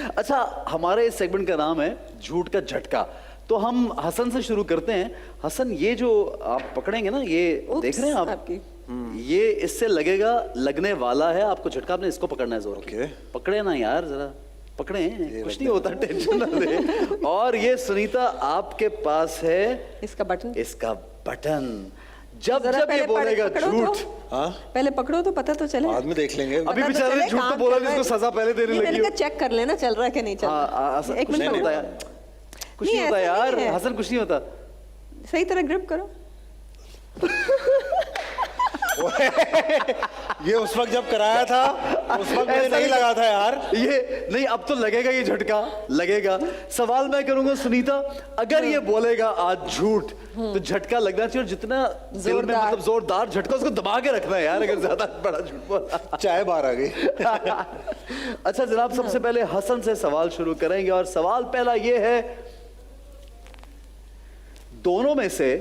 अच्छा, हमारे इस सेगमेंट का नाम है झूठ का झटका, तो हम हसन से शुरू करते हैं। हसन, ये जो आप पकड़ेंगे ना, ये देख रहे हैं आप, ये इससे लगने वाला है आपको झटका, आपने इसको पकड़ना है जोर के। पकड़े ना यार, जरा पकड़े, कुछ नहीं होता, टेंशन ना ले। और ये सुनीता आपके पास है इसका बटन। जब ये बोलेगा झूठ, हाँ पहले पकड़ो तो पता तो चले, बाद में देख लेंगे। अभी बेचारे झूठ तो बोला जिसको सजा पहले देने लगी हो। चेक कर लेना चल रहा है कि नहीं चल रहा। एक मिनट होता यार, कुछ नहीं होता यार हसन, कुछ नहीं होता। सही तरह ग्रिप करो। ये उस वक्त जब कराया था उस वक्त मुझे नहीं लगा था यार। ये नहीं, अब तो लगेगा, ये झटका लगेगा। सवाल मैं करूंगा सुनीता, अगर ये बोलेगा आज झूठ तो झटका लगना चाहिए, और जितना दिल में मतलब जोरदार झटका, उसको दबा के रखना है यार, अगर ज्यादा बड़ा झूठ बोला। चाय बाहर आ गई। अच्छा जनाब, सबसे पहले हसन से सवाल शुरू करेंगे, और सवाल पहला ये है, दोनों में से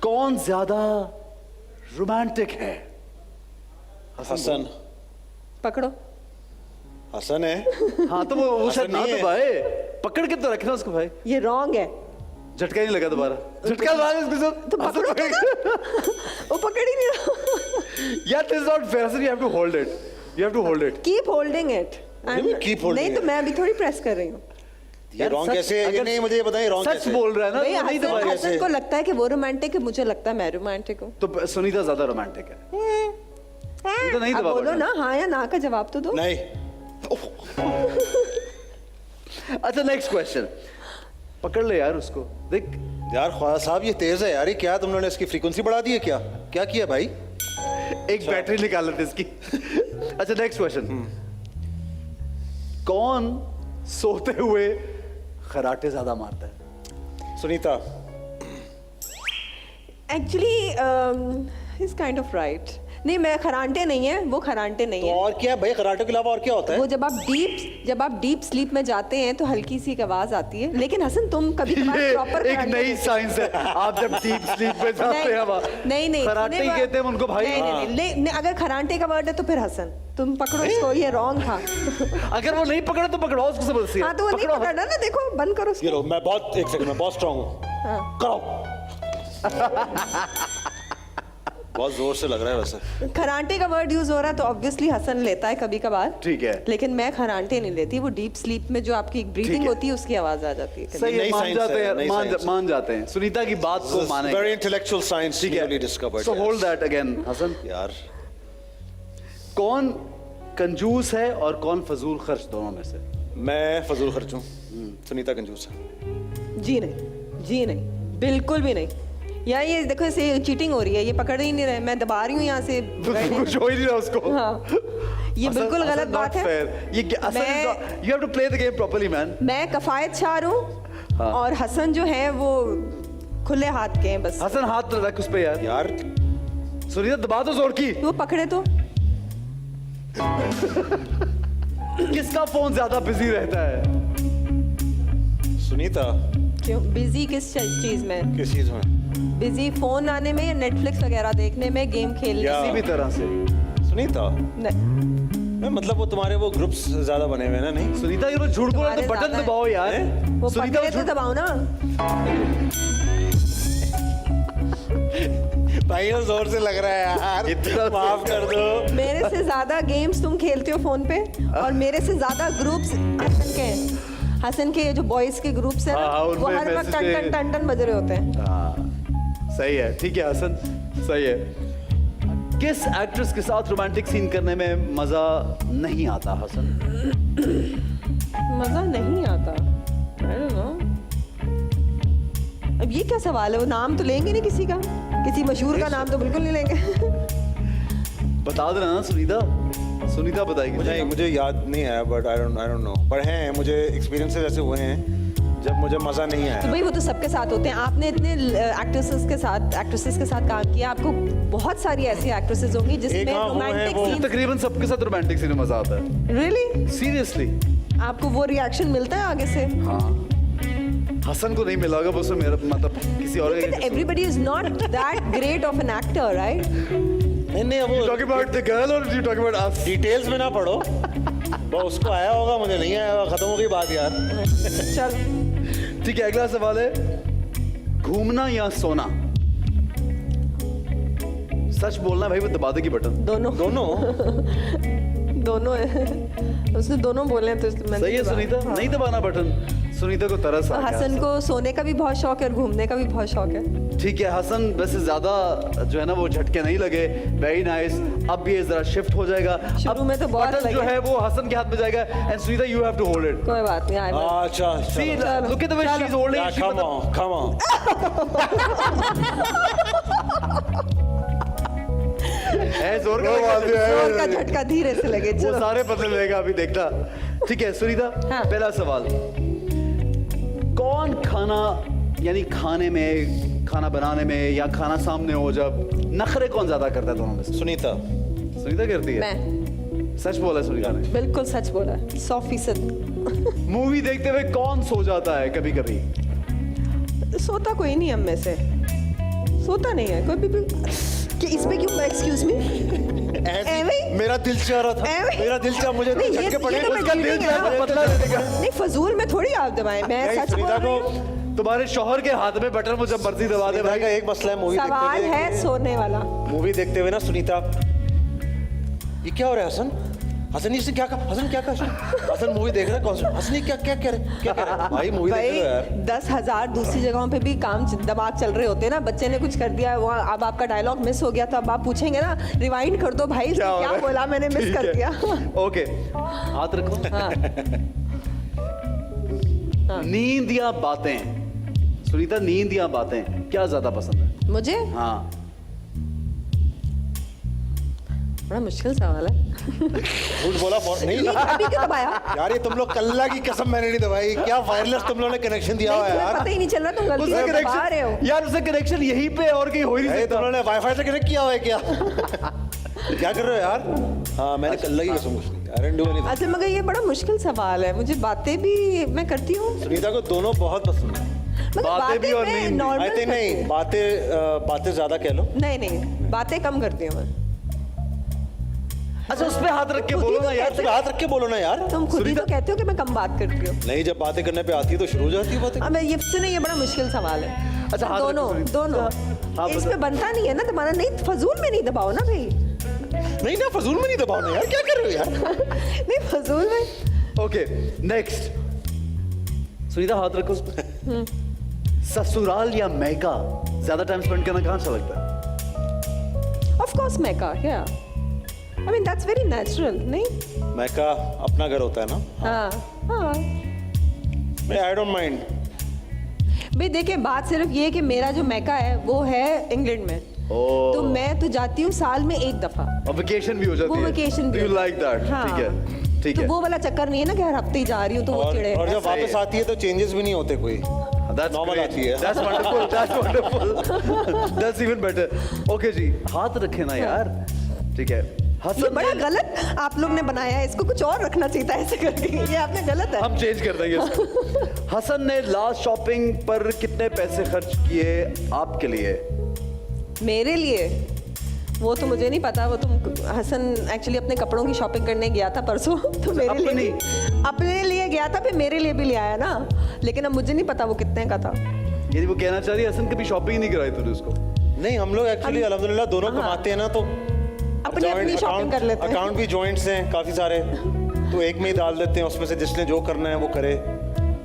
कौन ज्यादा रोमांटिक है? हसन। पकड़ो। हसन है। हाँ तो वो शायद ना नहीं है। दबाए, पकड़ के तो रखना उसको भाई, ये रॉन्ग है। झटका ही नहीं लगा दोबारा, झटका लगा इसके साथ तो पकड़ो तो ना। वो पकड़ ही नहीं रहा। यार this is not fair, you have to hold it, you have to hold it. Keep holding it. keep holding नहीं तो it? मैं अभी थोड़ी प्रेस कर रही हूँ। ये रॉन्ग सच- कैसे है? ये अगर नहीं, मुझे ये बताइए रॉन्ग सच कैसे? बोल रहा है ना, भाई तो नहीं दबाया हसन ऐसे। को लगता है कि वो रोमांटिक है, मुझे लगता है मैं रोमांटिक हूँ। तो सुनीता ज्यादा रोमांटिक है, सुनीता नहीं अब दबा बोलो बटन। ना हाँ या ना का जवाब तो दो। नहीं, अच्छा नेक्स्ट क्वेश्चन, पकड़ ले यार उसको, देख यार ख्वाजा साहब ये तेज है यार, ये क्या तुम लोगों ने इसकी फ्रीक्वेंसी बढ़ा दी है क्या? क्या किया भाई? एक बैटरी निकाल लेते इसकी। अच्छा नेक्स्ट क्वेश्चन, कौन सोते हुए खराटे ज्यादा मारता है? Sunita. Actually is kind of right. नहीं मैं खरांटे नहीं है, वो खरांटे नहीं तो है। और क्या भाई, कराटे के अलावा और क्या होता है? वो जब आप डीप स्लीप में जाते हैं तो हल्की सी एक आवाज आती है। लेकिन हसन तुम कभी कभार ये प्रॉपर एक नई साइंस है, आप जब डीप स्लीप में जाते हैं नहीं खराटे ही सुने कहते हैं उनको भाई। नहीं, अगर खरांटे का वर्ड है तो फिर हसन तुम पकड़ो इसको, ये रॉन्ग था। अगर वो नहीं पकड़ा तो पकड़ाओ उसको जबरदस्ती। हाँ तो वो नहीं पकड़ना ना, देखो बंद करो ये उसको। लो, मैं बहुत, एक सेकंड, मैं बहुत स्ट्रांग हूँ। हाँ। करो। बहुत जोर से लग रहा है वैसे। खरांटे का वर्ड यूज हो रहा है तो ऑब्वियसली हसन लेता है कभी कभार। ठीक है। लेकिन मैं खरांटे नहीं लेती, वो डीप स्लीप में जो आपकी ब्रीथिंग है। होती है उसकी आवाज आ जाती है। सही है, नई मान science जाते है, हैं, नई science है। मान जाते हैं, सुनीता की बात को मानेंगे। वेरी इंटेलेक्चुअल साइंस ठीक है, discovered. So hold that again Hasan. यार कौन कंजूस है और कौन फजूल खर्च दोनों में से? मैं फजूल खर्च हूँ, सुनीता कंजूस है। जी नहीं बिल्कुल भी नहीं। यार ये देखो इसे चीटिंग हो रही है, ये पकड़ ही नहीं रहे, मैं दबा रही हूँ यहाँ से। कुछ हो ही नहीं रहा उसको। हाँ ये बिल्कुल गलत बात है। ये you have to play the game properly man. मैं कफायत शार हूँ हाँ। और हसन जो है वो खुले हाथ के हैं बस। हसन हाथ रख उस पे यार। यार सुनीता दबा दो जोर की। वो पकड़े तो किसका फोन ज्यादा बिजी रहता है? सुनीता क्यों बिजी किस चीज में? किस चीज में? बिजी फोन आने में या नेटफ्लिक्स वगैरह देखने में, गेम खेलने या- किसी भी तरह से। सुनीता नहीं, मैं मतलब वो तुम्हारे वो ग्रुप्स ज्यादा बने हुए हैं ना? नहीं सुनीता ये तो झूठ बोल रहा है, तो तुम्हारे बटन ज्यादा दबाओ यार। वो सुनीता पकड़े तो झूठ- दबाओ ना। भाई वो जोर से लग रहा है यार, इतना माफ कर दो। मेरे से ज्यादा गेम्स तुम खेलते हो फोन पे और मेरे से ज्यादा ग्रुप्स हसन के जो बॉयज के ग्रुप्स हैं ना, हाँ, उनमें वो हर वक्त टन message टन टन टन बज रहे होते हैं। हाँ, सही है, ठीक है हसन, सही है। किस एक्ट्रेस के साथ रोमांटिक सीन करने में मजा नहीं आता हसन? मजा नहीं आता। I don't know। अब ये क्या सवाल है? वो नाम तो लेंगे नहीं किसी का, किसी मशहूर का नाम तो बिल्कुल नहीं लेंगे। बता देना ना सुनीता, सुनीता बताएगी। मुझे याद नहीं आया, बट आई डोंट नो, पर हैं मुझे एक्सपीरियंसेस ऐसे हुए हैं जब मुझे मजा नहीं तो आया। भाई वो तो सबके साथ होते हैं। आपने इतने एक्ट्रेसेस के साथ काम किया, आपको बहुत सारी ऐसी एक्ट्रेसेस होंगी जिसमें एक हाँ, वो है, रोमांटिक वो सीन। तकरीबन सबके साथ रोमांटिक सीन में मजा आता है, रियली सीरियसली। आपको वो रिएक्शन मिलता है आगे से? हाँ, हसन को नहीं मिला होगा, बस मेरा मतलब किसी और का। Everybody is not that great of an actor, right? नहीं You वो talking about the girl or you talking about us? Details में ना पढ़ो, वो उसको आया होगा, मुझे नहीं आया होगा, खत्म हो गई बात यार। चल ठीक है, अगला सवाल है, घूमना या सोना? सच बोलना भाई, वो दबा देगी बटन। दोनों दोनों है। उसने दोनों बोले हैं तो मैंने सही है दबा- सुनीता, हाँ। नहीं दबाना बटन। सुनीता को तरस आ गया। हसन को सोने का भी बहुत शौक है और घूमने का भी बहुत शौक है। ठीक है हसन, वैसे ज्यादा जो है ना वो झटके नहीं लगे, वेरी नाइस। अब ये जरा शिफ्ट हो जाएगा, शुरू अब में तो बहुत बटन जो लगे। है वो हसन के हाथ में जाएगा and Sunita you have to hold it. कोई बात नहीं, अच्छा See, look at the way she's holding it. She come on है जोर का जोर का झटका धीरे से लगे। वो चलो सारे बदल लेगा अभी, देखना। ठीक है सुनीता, हाँ। पहला सवाल, कौन खाना यानी खाने में, खाना बनाने में या खाना सामने हो जब नखरे कौन ज्यादा करता है दोनों में से? सुनीता। सुनीता करती है? मैं सच बोला है सुनीता ने। बिल्कुल सच बोला, 100%। मूवी देखते हुए कौन सो जाता है कभी कभी? सोता कोई नहीं हम में से, सोता नहीं है कोई भी। कि इस पे क्यों? Excuse me, away? मेरा दिल चाह रहा था, एवे? मेरा दिल चाह मुझे नहीं, ये झटके पड़े, तो मैं उसका दिल cheating चाह है ना। पतला रहने का। नहीं फजूल में थोड़ी आप दबाएं, मैं नहीं, सच बोल सुनीता रही को हूँ। तुम्हारे शौहर के हाथ में बटन, मुझे मर्जी दबा दे सुनीता भाई। का एक मसला है मूवी सवाल देखते है सोने वाला। मूवी देखते हुए ना सुनीता, ये क्या हो रहा है हसन? हसन इसने क्या कहा? हसन क्या कहा? हसन मूवी देख रहा है कौन सा? हसन ये क्या क्या कह रहे? क्या कह रहे हैं? भाई मूवी देख भाई रहे हो यार। 10,000 दूसरी जगहों पे भी काम दिमाग चल रहे होते हैं ना। बच्चे ने कुछ कर दिया वहाँ, अब आपका डायलॉग मिस हो गया तो अब आप पूछेंगे ना रिवाइंड कर दो भाई, इसने हो क्या रहा है? बोला, मैंने मिस ठीक कर है। दिया। ओके, हाथ रखो। हाँ। नींद या बातें? सुनीता, नींद या बातें क्या ज्यादा पसंद है? मुझे हाँ, बड़ा मुश्किल सवाल है। झूठ बोला नहीं ये अभी क्यों दबाया? यार, ये तुम लोग कल्ला की कसम मैंने नहीं दबाई। क्या वायरलेस तुम लोगों ने कनेक्शन दिया हुआ है तुम्हें यार। पता ही नहीं चल रहा, तुम गलती उसका से दबा रहे हो। कनेक्शन यार, उसका कनेक्शन यहीं पे और कहीं हो ही नहीं तुम सकता। लोगों ने वाईफाई से कनेक्ट किया हुआ है क्या? क्या कर रहे हो यार? हाँ, मैंने कल्ला की कसम कुछ नहीं। I didn't do anything। अच्छा मगर ये बड़ा मुश्किल सवाल है। मुझे बातें भी मैं करती हूँ, सुनीता को दोनों बहुत पसंद है। मगर बातें भी और मैं नींद भी। normal आई थिंक नहीं, बातें ज्यादा कह लो। नहीं बातें कम करती हूँ मैं। अच्छा, उस पे हाथ रख के खुद ही बोलो तो ना यार। तुम हाथ रख के बोलो ना यार। तुम खुद ही तो कहते हो कि मैं कम बात करती हूँ। नहीं, जब बातें करने पे आती है तो शुरू हो जाती है बातें। अब ये सुनिए, ये बड़ा मुश्किल सवाल है। अच्छा, हाथ दोनों रखो, दोनों हाँ, इसमें बनता नहीं है ना तुम्हारा। नहीं फजूल में नहीं दबाओ ना भाई। नहीं ना, फजूल में नहीं दबाओ ना यार, क्या कर रहे हो यार? नहीं फजूल में। Okay, next. सुनीता, हाथ रखो। ससुराल या मैका ज्यादा टाइम स्पेंड करना कहाँ अच्छा लगता है? ऑफ कोर्स मैं का क्या, I mean that's very natural. नहीं मैं का अपना घर होता है ना। हाँ हाँ मैं आई डोंट माइंड। भाई देखिए, बात सिर्फ ये है कि मेरा जो मैका है वो है इंग्लैंड में। तो मैं तो जाती हूँ साल में एक दफा। और वेकेशन भी हो जाती वो है। वेकेशन भी यू होता है। Like that? हाँ। ठीक है, ठीक तो है। वो वाला चक्कर नहीं है ना कि हर हफ्ते ही जा रही हूँ तो वो चिड़े। और जब ऐसा ही वापस है। आती है तो चेंजेस भी नहीं होते कोई। That's Normal great. आती है। That's wonderful. That's wonderful. That's even better. Okay जी, हाथ रखे ना यार। ठीक है। ये हसन बड़ा ने- गलत आप लोग ने बनाया है, इसको कुछ और रखना चाहिए था ऐसे करके। ये आपने गलत है। हम चेंज कर देंगे इसको। हसन ने लास्ट शॉपिंग पर कितने पैसे खर्च किए आपके लिए? मेरे लिए वो तो मुझे नहीं पता। वो तो हसन एक्चुअली अपने कपड़ों की शॉपिंग करने गया था परसों। तो मेरे लिए अपनी? अपने लिए गया था, फिर मेरे लिए भी ले आया ना। लेकिन अब मुझे नहीं पता वो कितने का था। यदि वो कहना चाह रही है हसन कभी शॉपिंग नहीं कराई तूने उसको? नहीं, हम लोग एक्चुअली अल्हम्दुलिल्लाह दोनों हाँ। कमाते हैं ना, तो अपनी अपनी शॉपिंग कर लेते हैं। अकाउंट भी जॉइंट्स हैं काफी सारे, तो एक में ही डाल देते हैं, उसमें से जिसने जो करना है वो करे।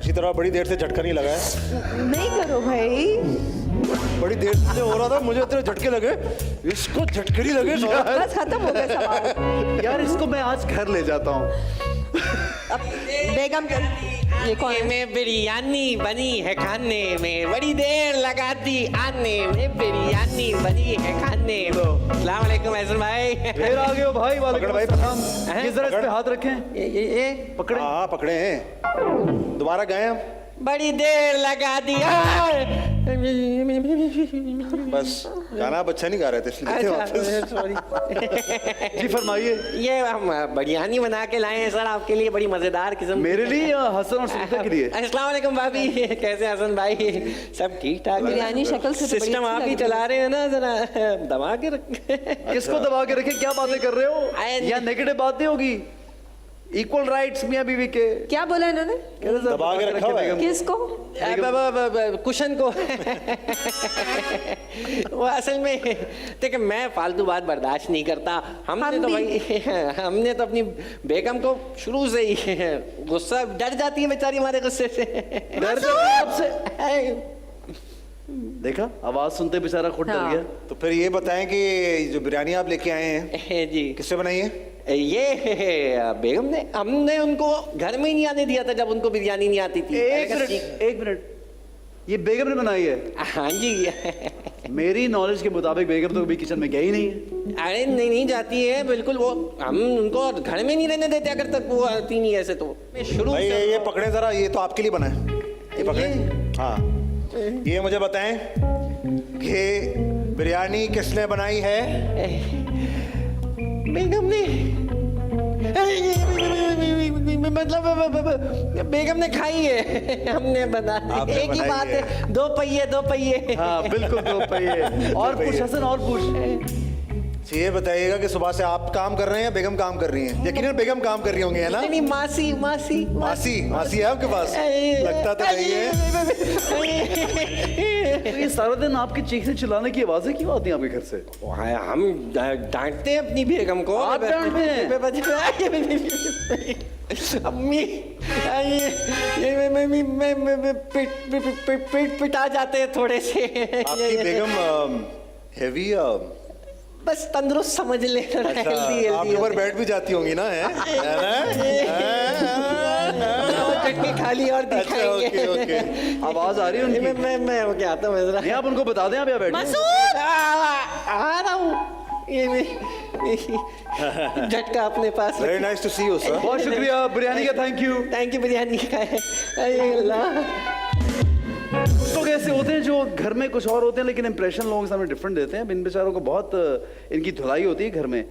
इसी तरह बड़ी देर से झटका नहीं लगा है। नहीं करो भाई। बड़ी देर से हो रहा था, मुझे इतने झटके लगे, इसको झटके नहीं लगे। बस खत्म हो गया सवाल। यार इसको मैं आज घर ले जाता हूँ। अब बेगम ये कौन है? में बिरयानी बनी है खाने में, बड़ी देर लगा दी आने में, बिरयानी बनी है खाने में। अस्सलाम वालेकुम एहसन भाई। फिर आ गए हो भाई। वालेकुम पकड़ भाई, अस्सलाम। ये जरा इस पे हाथ रखें। ये पकड़े। हाँ, पकड़े हैं। दोबारा गए हम। बड़ी देर लगा दी। बस गाना आप अच्छा नहीं गा रहे थे, इसलिए थे वापस। सॉरी। जी फरमाइए। ये हम बिरयानी बना के लाए हैं सर आपके लिए, बड़ी मजेदार किस्म। मेरे लिए या हसन और सुनीता के लिए? अस्सलाम वालेकुम भाभी, कैसे हसन भाई? सब ठीक ठाक? बिरयानी शक्ल से तो बड़ी सिस्टम अच्छी आप लग ही रही है। चला रहे हैं ना, जरा दबा के रख। किसको दबा के रखे? क्या बातें कर रहे हो? या नेगेटिव बातें होगी? इक्वल राइट्स मियां बीवी के। क्या बोला इन्होंने? दबा के रखा हुआ है। किसको? कुशन को। वो असल में देखिए, मैं फालतू बात बर्दाश्त नहीं करता। हमने हम तो भी। भाई हमने तो अपनी बेगम को शुरू से ही गुस्सा, डर जाती है बेचारी हमारे गुस्से से। डर जाती है आपसे? देखा, आवाज सुनते बेचारा खुद डर हाँ। गया। तो फिर ये बताएं कि जो बिरयानी आप लेके आए हैं जी, किससे बनाई है? ये बेगम ने, हमने उनको घर में ही नहीं आने दिया था जब उनको बिरयानी नहीं आती थी। एक मिनट, एक मिनट। ये बेगम ने बनाई है? हाँ जी। मेरी नॉलेज के मुताबिक बेगम तो कभी किचन में गई नहीं है। अरे नहीं जाती है बिल्कुल। वो हम उनको घर में नहीं रहने देते अगर तक वो आती नहीं ऐसे। तो मैं शुरू भाई से ये पकड़े जरा, ये तो आपके लिए बना है। ये पकड़े। हाँ, ये मुझे बताएं कि बिरयानी किसने बनाई है? बेगम ने, मतलब बेगम ने खाई है, हमने बना। आपने एक ही बनाई बात है। है, दो पहिए। हाँ बिल्कुल, दो पहिए। और पूछ हसन, और पूछ। अच्छा ये बताइएगा कि सुबह से आप काम कर रहे हैं या बेगम काम कर रही हैं? यकीनन बेगम काम कर रही होंगी, है ना? नहीं, मासी मासी मासी मासी है आपके पास? लगता तो नहीं है। तो ये सारा दिन आपकी चीखने चिल्लाने की आवाजें क्यों आती हैं आपके घर से? हम डांटते हैं अपनी बेगम को। आप डांटते हैं? अम्मी ये पेट पिटा जाते हैं थोड़े से। आपकी बेगम हेवी बस तंदुरुस्त समझ ले, हेल्दी आपके ऊपर बैठ भी जाती होंगी ना, है चटनी खा ली और दिखाएंगे। Okay okay. आवाज आ रही है उनकी? मैं हो गया आता हूँ जरा। नहीं, आप उनको बता दें आप यहाँ बैठे हैं। मसूद आ रहा हूँ। ये झटका अपने पास। Very nice to see you sir. बहुत शुक्रिया बिरयानी का, thank you. Thank you biryani का है। अरे अल्लाह। कुछ लोग ऐसे होते हैं जो घर में कुछ और होते हैं लेकिन इंप्रेशन लोगों के सामने डिफरेंट देते हैं। इन बेचारों को बहुत इनकी धुलाई होती है घर में।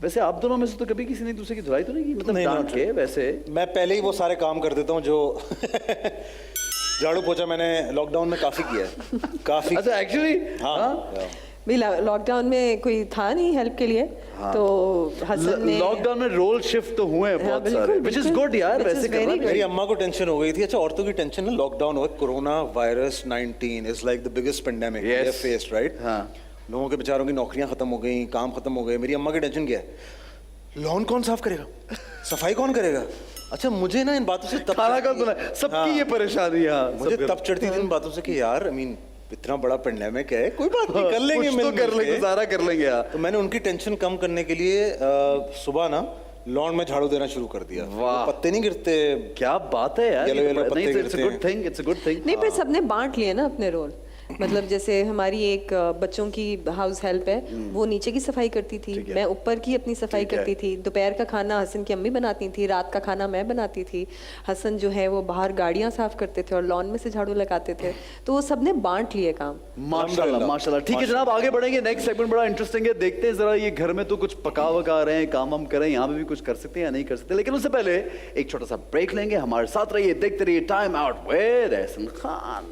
वैसे आप दोनों में से तो कभी किसी ने दूसरे की धुलाई तो नहीं की, मतलब डांट के? वैसे मैं पहले ही वो सारे काम कर देता हूँ जो झाड़ू पोछा मैंने लॉकडाउन में काफी किया है, काफी। अच्छा एक्चुअली हाँ। भी लॉकडाउन में कोई था नहीं हेल्प के लिए, तो हसन ने लॉकडाउन में रोल शिफ्ट तो हुए हैं हाँ, बहुत बिल्कुल, सारे, which is good यार। Which is वैसे very करना good. मेरी अम्मा को टेंशन हो गई थी। अच्छा औरतों की टेंशन ना, लॉकडाउन हुआ, corona virus 19 is like the biggest pandemic we have faced, right? हाँ। लोगों के बेचारों की नौकरियां खत्म हो गई, काम खत्म हो गए। मेरी अम्मा की टेंशन क्या है? लॉन कौन साफ करेगा, सफाई कौन करेगा? अच्छा मुझे ना इन बातों से तब खाना कौन बनाए, सबकी ये परेशानी है। मुझे तब चढ़ती थी इन बातों से कि यार आई मीन इतना बड़ा पेंडेमिक है, कोई बात नहीं, कर लेंगे, कुछ तो कर लेंगे, गुजारा कर लेंगे यार। तो मैंने उनकी टेंशन कम करने के लिए सुबह ना लॉन में झाड़ू देना शुरू कर दिया। वाह। पत्ते नहीं गिरते। क्या बात है यार। Yellow yellow नहीं, पत्ते it's a good thing, it's a good thing। नहीं, पर सबने बांट लिए ना अपने रोल। मतलब जैसे हमारी एक बच्चों की हाउस हेल्प है, वो नीचे की सफाई करती थी, मैं ऊपर की अपनी सफाई करती थी। दोपहर का खाना हसन की अम्मी बनाती थी, रात का खाना मैं बनाती थी। हसन जो है वो बाहर गाड़ियां साफ करते थे और लॉन में से झाड़ू लगाते थे। तो वो सबने बांट लिए काम। माशाल्लाह माशाल्लाह। ठीक है जनाब, आगे बढ़ेंगे। नेक्स्ट सेगमेंट बड़ा इंटरेस्टिंग है, देखते हैं जरा ये घर में तो कुछ पका वका रहे हैं, काम हम करें, यहाँ पे भी कुछ कर सकते हैं या नहीं कर सकते। लेकिन उससे पहले एक छोटा सा ब्रेक लेंगे। हमारे साथ रहिए, देखते रहिए time out with Ehsan Khan.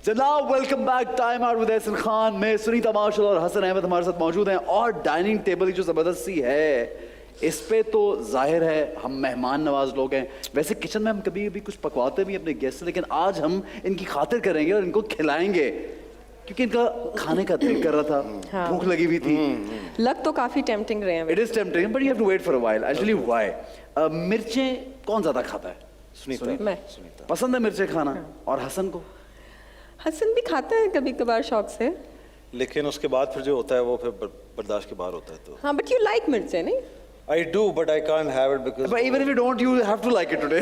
जनाब welcome back, time out with Ehsan Khan में सुनीता मार्शल और हसन अहमद हमारे साथ मौजूद हैं। और डाइनिंग टेबल की जो जबरदस्ती है इस पे तो जाहिर है हम मेहमान नवाज लोग हैं। वैसे किचन में हम कभी कभी कुछ पकवाते भी अपने गेस्ट से, लेकिन आज हम इनकी खातिर करेंगे और इनको खिलाएंगे क्योंकि इनका खाने का दिल कर रहा था, भूख लगी हुई थी। लग तो काफी टेम्पटिंग रहे हैं। It is tempting but you have to wait for a while. Actually why? मिर्चें कौन ज्यादा खाता है? सुनीता। मैं पसंद है मिर्चें खाना? और हसन को? हसन भी खाता है कभी कभार शौक से। लेकिन उसके बाद फिर जो होता है वो फिर बर्दाश्त के बाहर होता है। तो हाँ, बट यू लाइक मिर्च है नहीं? I do but I can't have it because But even if you don't, you have to like it today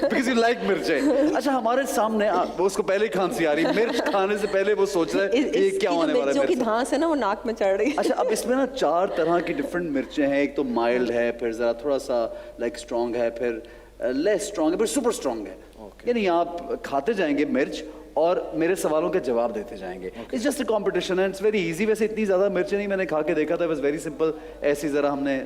because you like मिर्चें। अच्छा हमारे सामने वो उसको पहले ही खांसी आ रही, मिर्च खाने से पहले वो सोच रहा है ये क्या होने वाला है। मिर्चों की धांस है ना वो नाक में चढ़ रही है। अच्छा अब इसमें ना 4 तरह की डिफरेंट मिर्चें हैं। एक तो माइल्ड है, फिर जरा थोड़ा सा लाइक स्ट्रॉन्ग है, फिर लेस स्ट्रॉन्ग है, फिर सुपर स्ट्रॉन्ग है। यानी आप खाते जाएंगे मिर्च और मेरे सवालों के जवाब देते जाएंगे। It's just a competition and it's very easy. वैसे इतनी ज्यादा मिर्चें नहीं मैंने खा के देखा था, इट्स वेरी सिंपल। ऐसी जरा हमने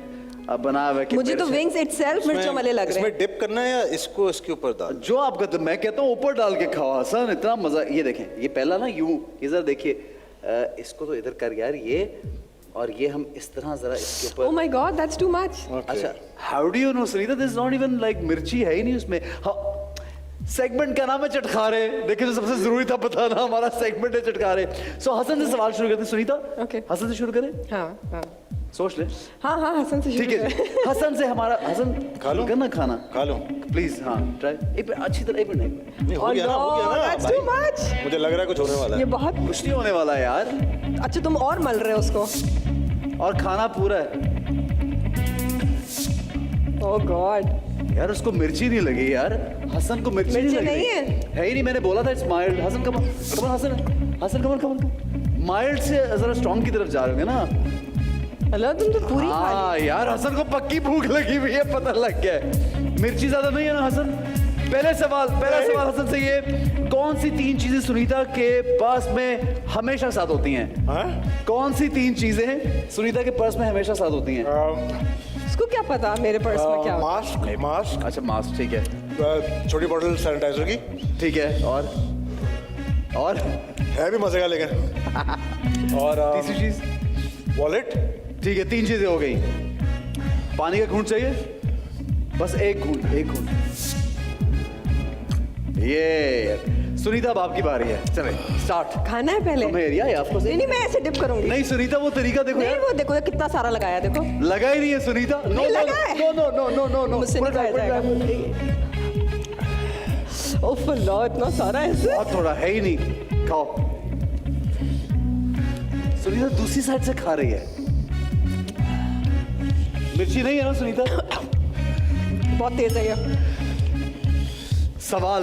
बनाया हुआ है कि मुझे तो विंग्स इटसेल्फ मिर्चों वाले लग रहे हैं। इसमें डिप करना है या इसको इसके ऊपर डाल? जो आपका, तो मैं कहता हूँ ऊपर डाल के खाओ हसन, इतना मजा। ये देखें, ये पहला ना यूं, ये जरा देखिए, इसको तो इधर कर यार, ये और ये हम इस तरह जरा इसके ऊपर। Oh my god, that's too much. अच्छा how do you know Sunita, this is not even like मिर्ची है ही नहीं उसमें। सेगमेंट का नाम है चटखारे। देखिए जो सबसे जरूरी था बताना, हमारा सेगमेंट है चटखारे। सो हसन से सवाल शुरू करते हैं। सुनीता ओके, हसन से शुरू करें? हाँ हाँ सोच ले। हाँ हाँ, हसन से ठीक शुरू है करें। हसन से हमारा, हसन खा लो करना खाना, खा लो प्लीज। हाँ ट्राई एक मिनट अच्छी तरह, एक मिनट। नहीं हो गया ना, हो गया ना दैट्स टू मच। भाई। मुझे लग रहा है कुछ होने वाला ये है। बहुत कुछ नहीं होने वाला है यार, अच्छा, तुम और मल रहे हो उसको। और खाना पूरा है। ओह गॉड यार उसको मिर्ची नहीं लगी यार, हसन को मिर्ची मिर्ची लग रही। नहीं है ही नहीं, मैंने बोला था इट्स माइल्ड। हसन कमर कमर, हसन हसन कमर कमर, माइल्ड से जरा स्ट्रॉन्ग की तरफ जा रहे होंगे ना। हेलो तुम तो पूरी खा ली। हाँ यार, हसन को पक्की भूख लगी हुई है, पता लग गया है। मिर्ची ज्यादा नहीं है ना हसन? पहला सवाल हसन से ये, कौन सी 3 चीजें सुनीता के पास में हमेशा साथ होती हैं? हाँ? कौन सी 3 चीजें सुनीता के पर्स में हमेशा साथ होती हैं? उसको क्या पता मेरे पर्स में क्या होता मास्क मास्क अच्छा, मास्क, ठीक है, छोटी बोतल सैनिटाइजर की ठीक है, और है भी मजे का लेकिन और तीसरी चीज? वॉलेट। ठीक है, 3 चीजें हो गई। पानी का घूंट चाहिए? बस एक घूंट। ये सुनीता, अब आपकी बारी है, चले स्टार्ट। खाना है पहले? तुम्हें एरिया है आपको? नहीं मैं ऐसे डिप करूंगी। नहीं सुनीता, वो तरीका देखो नहीं यार। वो देखो कितना सारा लगाया, देखो लगा ही नहीं है सुनीता। नो नहीं लगा है। नो मुझसे नहीं खाया जाएगा। ओफ अल्लाह, इतना सारा ऐसे। बहुत थोड़ा है ही नहीं, खाओ। सुनीता दूसरी साइड से खा रही है। मिर्ची नहीं है ना सुनीता? बहुत तेज है ये। सवाल।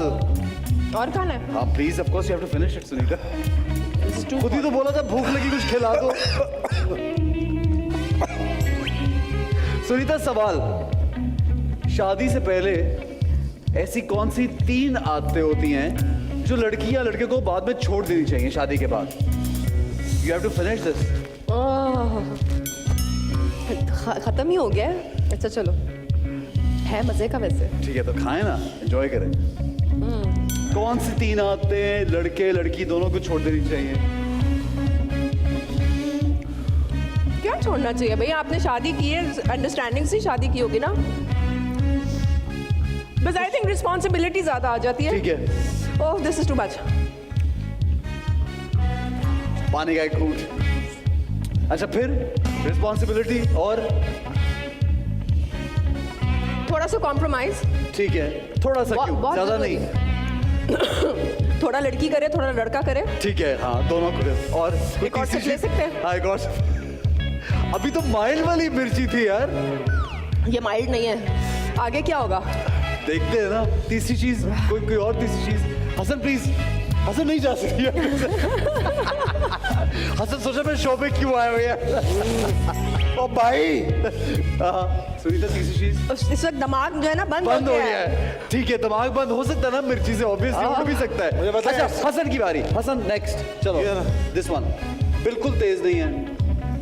और खाना है? हाँ please, of course you have to finish it Sunita. खुद ही तो बोला था भूख लगी, कुछ खिला दो। सुनीता सवाल, शादी से पहले ऐसी कौन सी 3 आदतें होती हैं जो लड़की या लड़के को बाद में छोड़ देनी चाहिए शादी के बाद? You have to finish this. खत्म ही हो गया है। अच्छा चलो, है मजे का वैसे। ठीक है, तो खाएं ना, एंजॉय करें। कौन सी 3 आदतें लड़के लड़की दोनों को छोड़ देनी चाहिए? क्या छोड़ना चाहिए भाई? आपने शादी की है, अंडरस्टैंडिंग से शादी की होगी ना। बस आई थिंक रिस्पॉन्सिबिलिटी ज्यादा आ जाती है। ठीक है, oh this is too much. पानी का एक घूंट। अच्छा फिर रिस्पॉन्सिबिलिटी और थोड़ा सा कॉम्प्रोमाइज। ठीक है, थोड़ा सा क्यों? बहुत ज्यादा जरूरी नहीं। थोड़ा लड़की करे, थोड़ा लड़का करे। ठीक है, हाँ दोनों को। और एक और तीसरी सिप ले चीज? सकते हैं? हाँ एक और सिप। अभी तो माइल्ड वाली मिर्ची थी यार। ये माइल्ड नहीं है, आगे क्या होगा? देखते हैं ना। तीसरी चीज, कोई और तीसरी चीज? हसन प्लीज, हसन नहीं जा सकती है। हसन सोचा मैं शो पे क्यों आया हुआ है। ओ भाई, सुनीता तीसरी चीज? इस वक्त दिमाग जो है ना बंद बंद हो गया गया है। ठीक है, दिमाग बंद हो सकता है ना मिर्ची से, ऑब्वियसली उड़ भी सकता है। मुझे बताइए। अच्छा हसन की बारी। हसन नेक्स्ट, चलो ये ना। This one. बिल्कुल तेज नहीं है,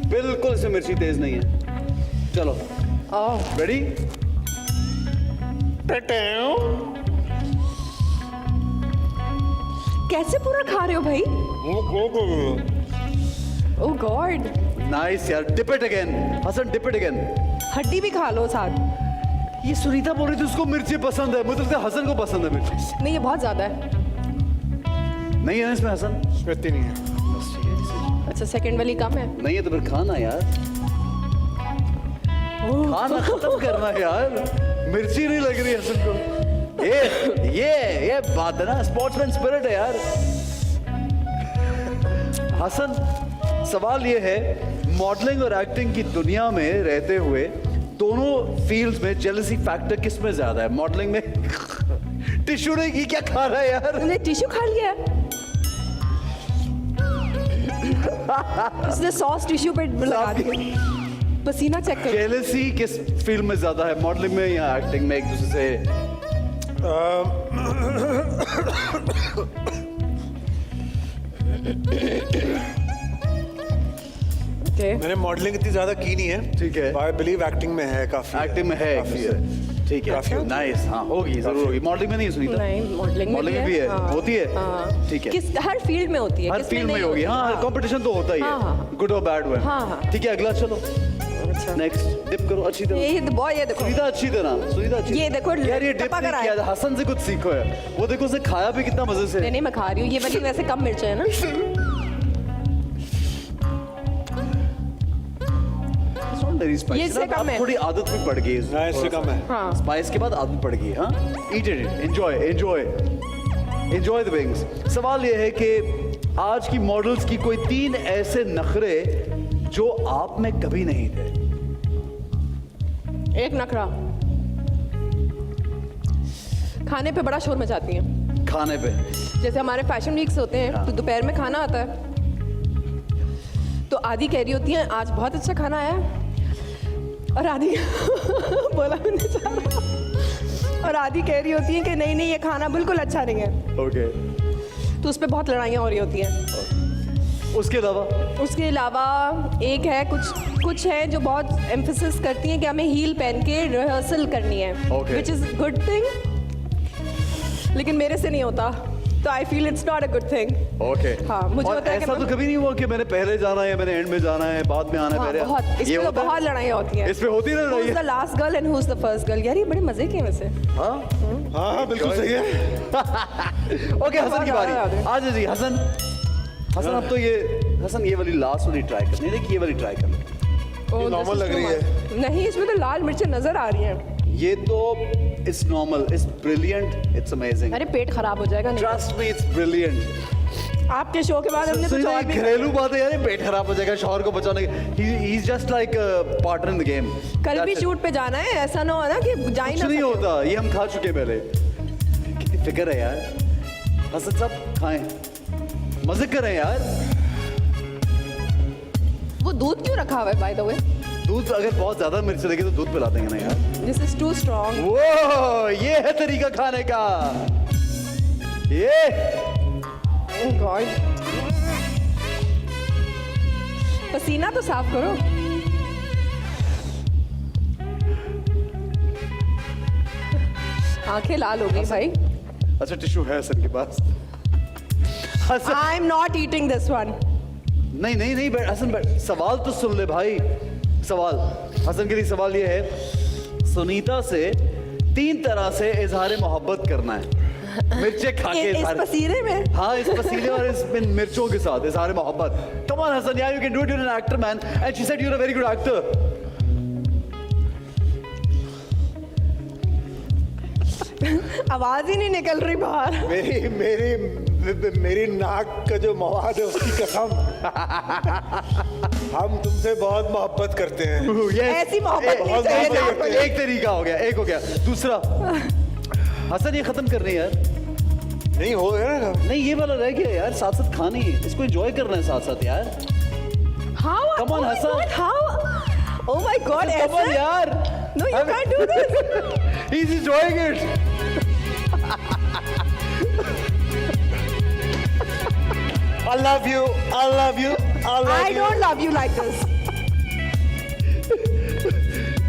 बिल्कुल इसमें मिर्ची तेज नहीं है। चलो रेडी? कैसे पूरा खा रहे हो भाई? Oh God. नाइस यार, dip it again. Hasan dip it again. हड्डी भी खा लो साथ। ये सुनीता बोल रही थी उसको मिर्ची पसंद है, मुझे लगता है हसन को पसंद है मिर्ची। नहीं ये बहुत ज्यादा है। नहीं है ना इसमें हसन? इतनी नहीं है। अच्छा सेकंड वाली कम है। नहीं है तो फिर खाना यार, खाना खत्म करना यार। मिर्ची नहीं लग रही हसन को। ये बात है ना, स्पोर्ट्समैन स्पिरिट है यार। हसन सवाल ये है, मॉडलिंग और एक्टिंग की दुनिया में रहते हुए दोनों फील्ड्स में जेलसी फैक्टर किस में ज्यादा है? मॉडलिंग में टिश्यू नहीं की, क्या खा रहा है यार? तुमने टिश्यू खा लिया है? इसने सॉस टिश्यू पे लगा दिया। पसीना चेक कर। जेलसी किस फील्ड में ज्यादा है, मॉडलिंग में या एक्टिंग में, एक दूसरे से? Okay. मैंने मॉडलिंग इतनी ज्यादा की नहीं है। ठीक है। आई बिलीव एक्टिंग में है काफी। एक्टिंग में है काफी clear। ठीक है, काफी होती है। नाइस। हाँ होगी, जरूर होगी। मॉडलिंग में नहीं है सुनीता? नहीं मॉडलिंग मॉडलिंग में भी है। हाँ, होती है? हाँ। ठीक है। किस हर फील्ड में होती है। हर किसमें फील्ड में नहीं होगी। होती? हाँ कंपटीशन तो होता ही हाँ, है, हाँ। गुड और बैड में। हाँ, हाँ। ठीक है, अगला चलो। अच्छा। नेक्स्ट डिप करो अच्छी तरह। ये बॉय ये देखो। सुनीता अच्छी तरह, सुनीता अच्छी ये तरह। देखो, यार ये डिप टपक नहीं रहा किया, है। हसन से कुछ सीखो यार। वो देखो उसे खाया भी कितना मजे से। नहीं मैं खा रही हूँ, ये वाली वैसे कम मिर्च है ना। Very spicy ये इससे ना, कम अब है। थोड़ी आदत भी पड़ गई हाँ, इससे कम है। हाँ। स्पाइस के बाद आदत पड़ गई। हाँ eat it, enjoy enjoy enjoy the wings. सवाल ये है कि आज की मॉडल्स की कोई 3 ऐसे नखरे जो आप में कभी नहीं थे। एक नखरा, खाने पे बड़ा शोर मचाती हैं। खाने पे? जैसे हमारे फैशन वीक्स होते हैं तो दोपहर में खाना आता है तो आदि कह रही होती है आज बहुत अच्छा खाना आया है। और आदि बोला भी नहीं जा रहा। और आदि कह रही होती है कि नहीं नहीं ये खाना बिल्कुल अच्छा नहीं है। ओके, तो उस पर बहुत लड़ाइयाँ हो रही होती हैं। उसके अलावा उसके अलावा एक है कुछ है जो बहुत एम्फेसिस करती हैं कि हमें हील पहन के रिहर्सल करनी है, Okay. Which is good thing, लेकिन मेरे से नहीं होता, तो I feel it's not a good thing. Okay, हाँ, मुझे और होता है कि ऐसा तो मैं- कभी नहीं हुआ कि मैंने पहले जाना है, मैंने एंड में जाना है, बाद में आना है हाँ, पहले? बहुत ये इसमें तो होता है? बहुत लड़ाइयाँ होती हैं। इस पे होती ना Who's लड़ाई? the last girl and who's the first girl? यार ये बड़े मजे के हैं वैसे। हाँ हाँ बिल्कुल सही है। ओके, हसन की बारी। बहुत आ जाओ जी हसन। हसन अब तो ये वाली लास्ट वाली ट्राई कर, नहीं देखिए ये वाली ट्राई कर लो। Oh, this normal is लग too रही much. है। नहीं, इसमें तो लाल मिर्चें नजर आ रही हैं। ये तो it's normal, it's brilliant, it's amazing. अरे पेट खराब हो जाएगा नहीं। Trust me, it's brilliant. आपके शो के बाद हमने कुछ और भी घरेलू बात है यार, ये पेट खराब हो जाएगा शौहर को बचाने के। He is just like partner in the game. कल भी शूट पे जाना है, ऐसा ना हो ना कि जा ही कुछ ना नहीं सके। होता, ये हम खा चुके हैं पहले। कितनी फिक्र है यार। हसन साहब खाएं, मजे करें यार। वो दूध क्यों रखा हुआ है बाय द वे? दूध अगर बहुत ज्यादा मिर्च लगे तो दूध पिला देंगे ना यार। This is too strong. वो ये है तरीका खाने का। ये ओह गॉड, पसीना तो साफ करो। आंखें लाल हो गई भाई। अच्छा टिश्यू है हसन के पास? Hasan I am not eating this one. नहीं नहीं नहीं बैठ हसन बैठ, सवाल तो सुन ले भाई। सवाल हसन के लिए सवाल ये है, सुनीता से 3 तरह से इजहार मोहब्बत करना है। मिर्चे खा के इस इजहार, पसीने में? हाँ इस पसीने और इस मिर्चों के साथ इजहार मोहब्बत। कम ऑन हसन यार, you can do it, you are an actor man and she said you are a very good actor. आवाज ही नहीं निकल रही बाहर। मेरी नाक का जो मवाद है उसकी कसम। हम तुमसे बहुत मोहब्बत करते हैं। Yes. ऐसी मोहब्बत नहीं चाहिए एक- नाक वाली। एक तरीका हो गया, एक हो गया। दूसरा हसन ये खत्म करनी है यार। नहीं हो गया ना? नहीं ये वाला रह गया यार, साथ साथ खानी है, इसको एंजॉय करना है साथ साथ यार। How? Come on, Oh my Hassan. God, how? Oh my God, Come on ऐसा? यार। No, you can't do this. He's enjoying it. I love you, I love you, I love I you. don't love you like this.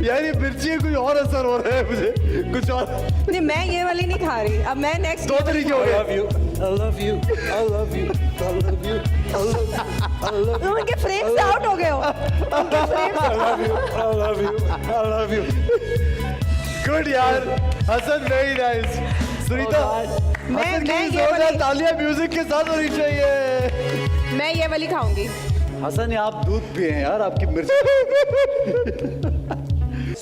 यार ये मिर्ची कुछ और असर हो रहा है मुझे, कुछ और। नहीं, मैं ये वाली नहीं खा रही। अब मैं नेक्स्ट 2 तरीके हो I गए। love you, I love you, I love you, I love you, I love you, I love you. उनके फ्रेम से आउट हो गए हो। उनके frame I love you, I love you, I love you. Good यार Hasan, very nice. Sunita मैं हसन की ये जोरदार वाली- तालियां म्यूजिक के साथ होनी चाहिए। मैं ये वाली खाऊंगी। हसन आप दूध पिए हैं यार, आपकी मिर्च।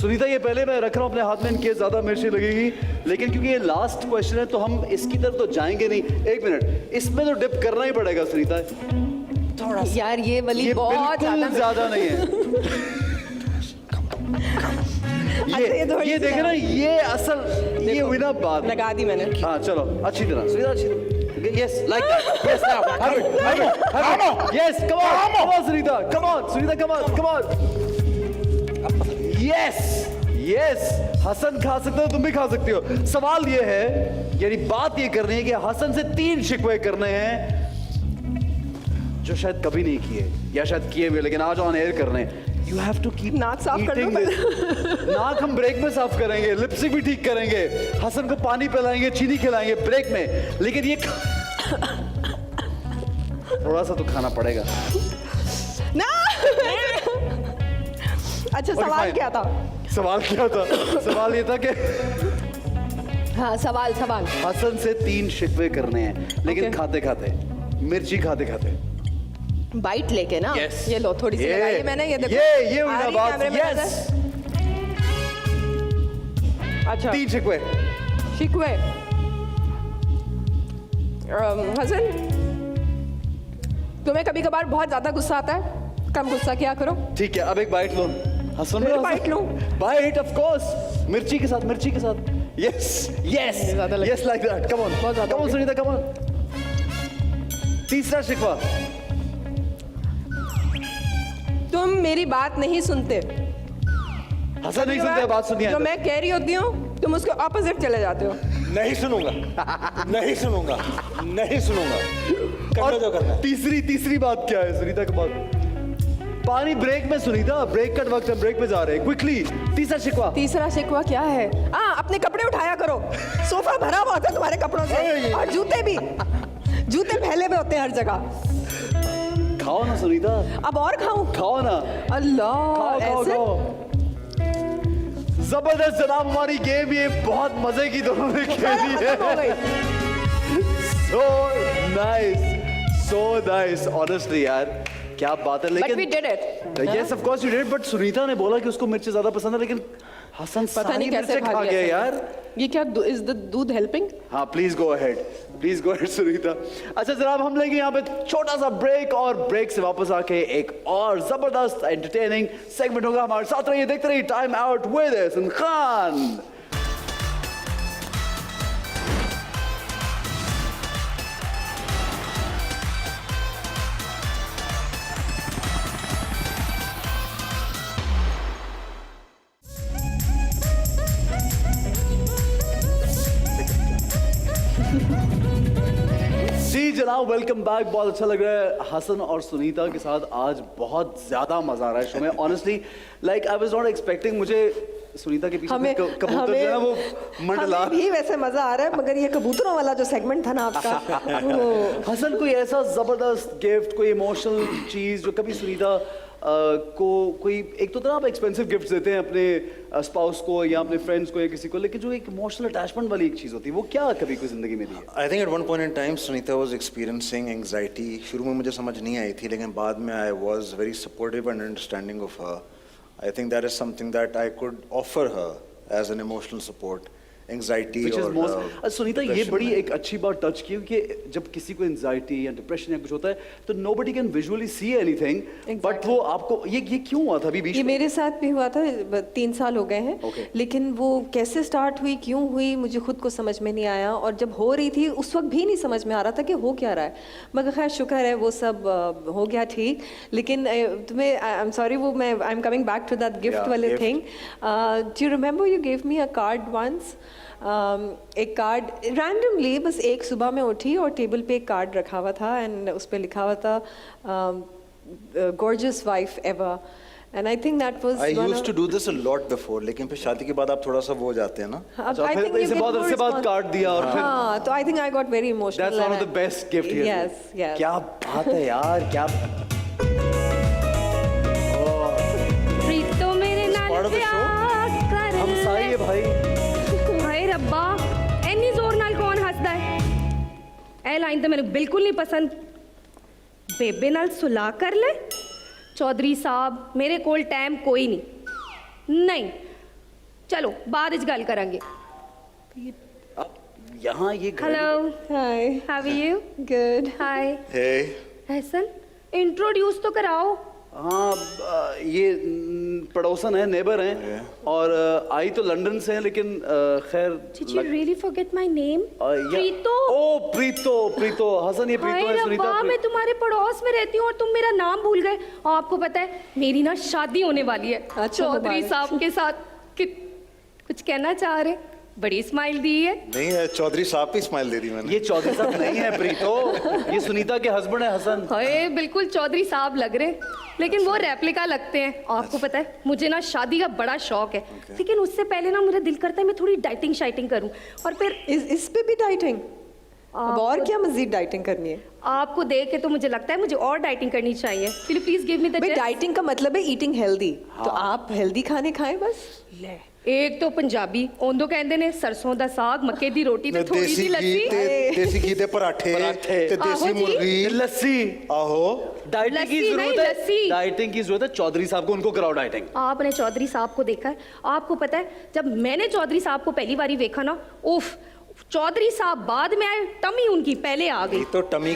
सुनीता ये पहले मैं रख रहा हूँ अपने हाथ में, इनके ज्यादा मिर्ची लगेगी, लेकिन क्योंकि ये लास्ट क्वेश्चन है तो हम इसकी तरफ तो जाएंगे नहीं। 1 मिनट, इसमें तो डिप करना ही पड़ेगा सुनीता। थोड़ा सा, यार ये वाली ये बहुत बिल्कुल ज्यादा नहीं है। अच्छा, ये थोड़ी ये सी देखे ना, ये असल ये हुई ना बात। लगा दी मैंने। हाँ चलो अच्छी तरह सुनीता, अच्छी तरह। Yes, like that. Yes, now. Have it. Have it. Have it. Yes, come on. Come on, Sunita. Come on, Sunita. Come on. Come on. Yes. Yes. Hasan खा सकते हो, तुम भी खा सकती हो। सवाल ये है, यानी बात ये करनी है कि हसन से 3 शिकवे करने हैं जो शायद कभी नहीं किए या शायद किए हुए, लेकिन आज ऑन एयर करने। You have to keep नाक साफ कर लो eating this. नाक हम ब्रेक में साफ करेंगे, लिपस्टिक भी ठीक करेंगे, हसन को पानी पिलाएंगे, चीनी खिलाएंगे ब्रेक में, लेकिन ये थोड़ा सा तो खाना पड़ेगा। ना। अच्छा, Okay, सवाल fine. क्या था? सवाल क्या था? सवाल ये था कि हाँ, सवाल हसन से 3 शिकवे करने हैं, लेकिन Okay. खाते खाते, मिर्ची खाते खाते। बाइट लेके ना। Yes. ये लो, थोड़ी सी ये- लगाई मैंने, ये देखो। ये हुई आ ना रही बात। कैमरे में Yes. नजर? अच्छा, 3 शिकवे। शिकवे। हसन, तुम्हें कभी कभार बहुत ज्यादा गुस्सा आता है? कम गुस्सा किया करो। ठीक है, अब एक बाइट लो। हसन फिर बाइट लूं? बाइट ऑफ कोर्स, मिर्ची के साथ, मिर्ची के साथ। यस यस ज्यादा लग- yes, like that. Come on, बहुत ज्यादा कम हो ऑन गया। Sunita, come on. तीसरा शिकवा। मेरी बात नहीं सुनते। हसन नहीं सुनते, बात सुनिए। जो मैं कह रही होती हूँ तुम उसके ऑपोजिट चले जाते हो। नहीं सुनूंगा, नहीं सुनूंगा, नहीं सुनूंगा। करना जो करना है। तीसरी बात क्या है सुनीता के बाद? पानी ब्रेक में सुनीता, ब्रेक का वक्त है, ब्रेक में जा रहे हैं, क्विकली। तीसरा शिकवा क्या है? अपने कपड़े उठाया करो, सोफा भरा हुआ होता है तुम्हारे कपड़ों से, और जूते भी, जूते फैले हुए होते हैं हर जगह। खाओ ना सुनीता। अब और खाओ ना। अल्लाह, ऐसे जबरदस्त जनाब, हमारी गेम ये बहुत मजे की दोनों ने खेली है। So nice, honestly यार, क्या बात है। लेकिन But we did it. Yes, of course you did. But Sunita ने बोला कि उसको मिर्ची ज्यादा पसंद है, लेकिन हसन पता नहीं कैसे खा गया यार। ये क्या, इज द दूध हेल्पिंग? हाँ, प्लीज गो अहेड सुनीता। अच्छा जनाब, हम लेंगे यहाँ पे छोटा सा ब्रेक, और ब्रेक से वापस आके एक और जबरदस्त एंटरटेनिंग सेगमेंट होगा। हमारे साथ रहिए, देखते रहिए time out with Ehsan Khan. जी जनाब, वेलकम बैक। बहुत अच्छा लग रहा है हसन और सुनीता के साथ, आज बहुत ज्यादा मजा आ रहा है शो में। Honestly like I was not expecting, मुझे सुनीता के पीछे कबूतर जो है वो मंडला। हमें भी वैसे मजा आ रहा है, मगर ये कबूतरों वाला जो सेगमेंट था ना आपका हसन, कोई ऐसा जबरदस्त गिफ्ट, कोई इमोशनल चीज जो कभी सुनीता को, कोई एक तो आप एक्सपेंसिव गिफ्ट देते हैं अपने स्पाउस को या अपने फ्रेंड्स को या किसी को, लेकिन जो एक इमोशनल अटैचमेंट वाली एक चीज होती है, वो क्या कभी कोई जिंदगी में दी है? I think at one point in time Sunita was experiencing anxiety. शुरू में मुझे समझ नहीं आई थी, लेकिन बाद में I was very supportive and understanding of her. I think that is something that I could offer her as an emotional support. Anxiety और सुनीता, ये बड़ी एक अच्छी बात टच की कि जब किसी को एंग्जाइटी या डिप्रेशन या कुछ होता है तो nobody can visually see anything, but वो आपको ये क्यों हुआ था? अभी बीच ये मेरे साथ भी हुआ था, 3 साल हो गए हैं। लेकिन वो कैसे स्टार्ट हुई, क्यों हुई, मुझे खुद को समझ में नहीं आया, और जब हो रही थी उस वक्त भी नहीं समझ में आ रहा था कि हो क्या रहा है। मगर खैर शुक्र है वो सब हो गया ठीक। लेकिन तुम्हें आई एम सॉरी, वो मैं I am coming back to that gift वाले thing. Do you remember you give me a card once? एक कार्ड रैंडमली, बस एक सुबह में उठी और टेबल पे एक कार्ड रखा हुआ था, एंड उस पे लिखा हुआ था gorgeous wife ever, and I think that was I used to do this a lot before, लेकिन फिर शादी के बाद आप थोड़ा सा वो हो जाते हैं ना। आई थिंक इसे बहुत अरसे बाद कार्ड दिया और फिर हाँ, तो I think I got very emotional. That's one of the best gift here. Yes, क्या बात है यार, क्या प्रीतो मेरे नाल प्यार कर, हम साई है भाई। हाय रब्बा, एनी जोर नाल कौन हसदा है? ए लाइन तो मेरे बिल्कुल नहीं पसंद। बेबे नाल सुलह कर ले। चौधरी साहब, मेरे कोल टाइम कोई नहीं। चलो बाद इच गल करांगे। यहाँ ये hello, hi, how are you? Good. Hi hey Hasan, introduce तो कराओ। हाँ, ये पड़ोसन है, नेबर हैं, और आई तो लंदन से हैं, लेकिन खैर। Did you really forget my name? Preeto. ओ प्रीतो हसन, ये प्रीतो है। सुनीता, मैं तुम्हारे पड़ोस में रहती हूँ और तुम मेरा नाम भूल गए। आपको पता है मेरी ना शादी होने वाली है चौधरी साहब के साथ। कुछ कहना चाह रहे? बड़ी स्माइल दी है। नहीं, चौधरी साहब की स्माइल दे दी मैंने। ये चौधरी साहब नहीं है प्रीतो, ये सुनीता के हस्बैंड है हसन। हाय, बिल्कुल चौधरी साहब लग रहे, लेकिन वो रेप्लिका लगते हैं। आपको पता है मुझे ना शादी का बड़ा शौक है, लेकिन उससे पहले ना मेरा दिल करता है मैं थोड़ी डाइटिंग शाइटिंग करूं, और फिर इस पे भी डाइटिंग? अब और क्या मजीद डाइटिंग करनी है? आपको देख के तो मुझे लगता है मुझे और डाइटिंग करनी चाहिए। Please give me the tips. Dieting का मतलब है ईटिंग हेल्दी, तो आप हेल्दी खाने खाएं बस। ले, एक तो पंजाबी ओंदो कहंदे ने सरसों दा साग, मक्के दी रोटी ते थोड़ी सी लस्सी, देसी घी ते पराठे ते देसी मुर्गी, लस्सी। आहो, डाइटिंग की जरूरत है, डाइटिंग की जरूरत है। चौधरी साहब को, उनको कराओ डाइटिंग। आपने चौधरी साहब को देखा है? आपको पता है जब मैंने चौधरी साहब को पहली बारी देखा ना, उफ, चौधरी साहब बाद में आए, टमी उनकी पहले आ गई। तो टमी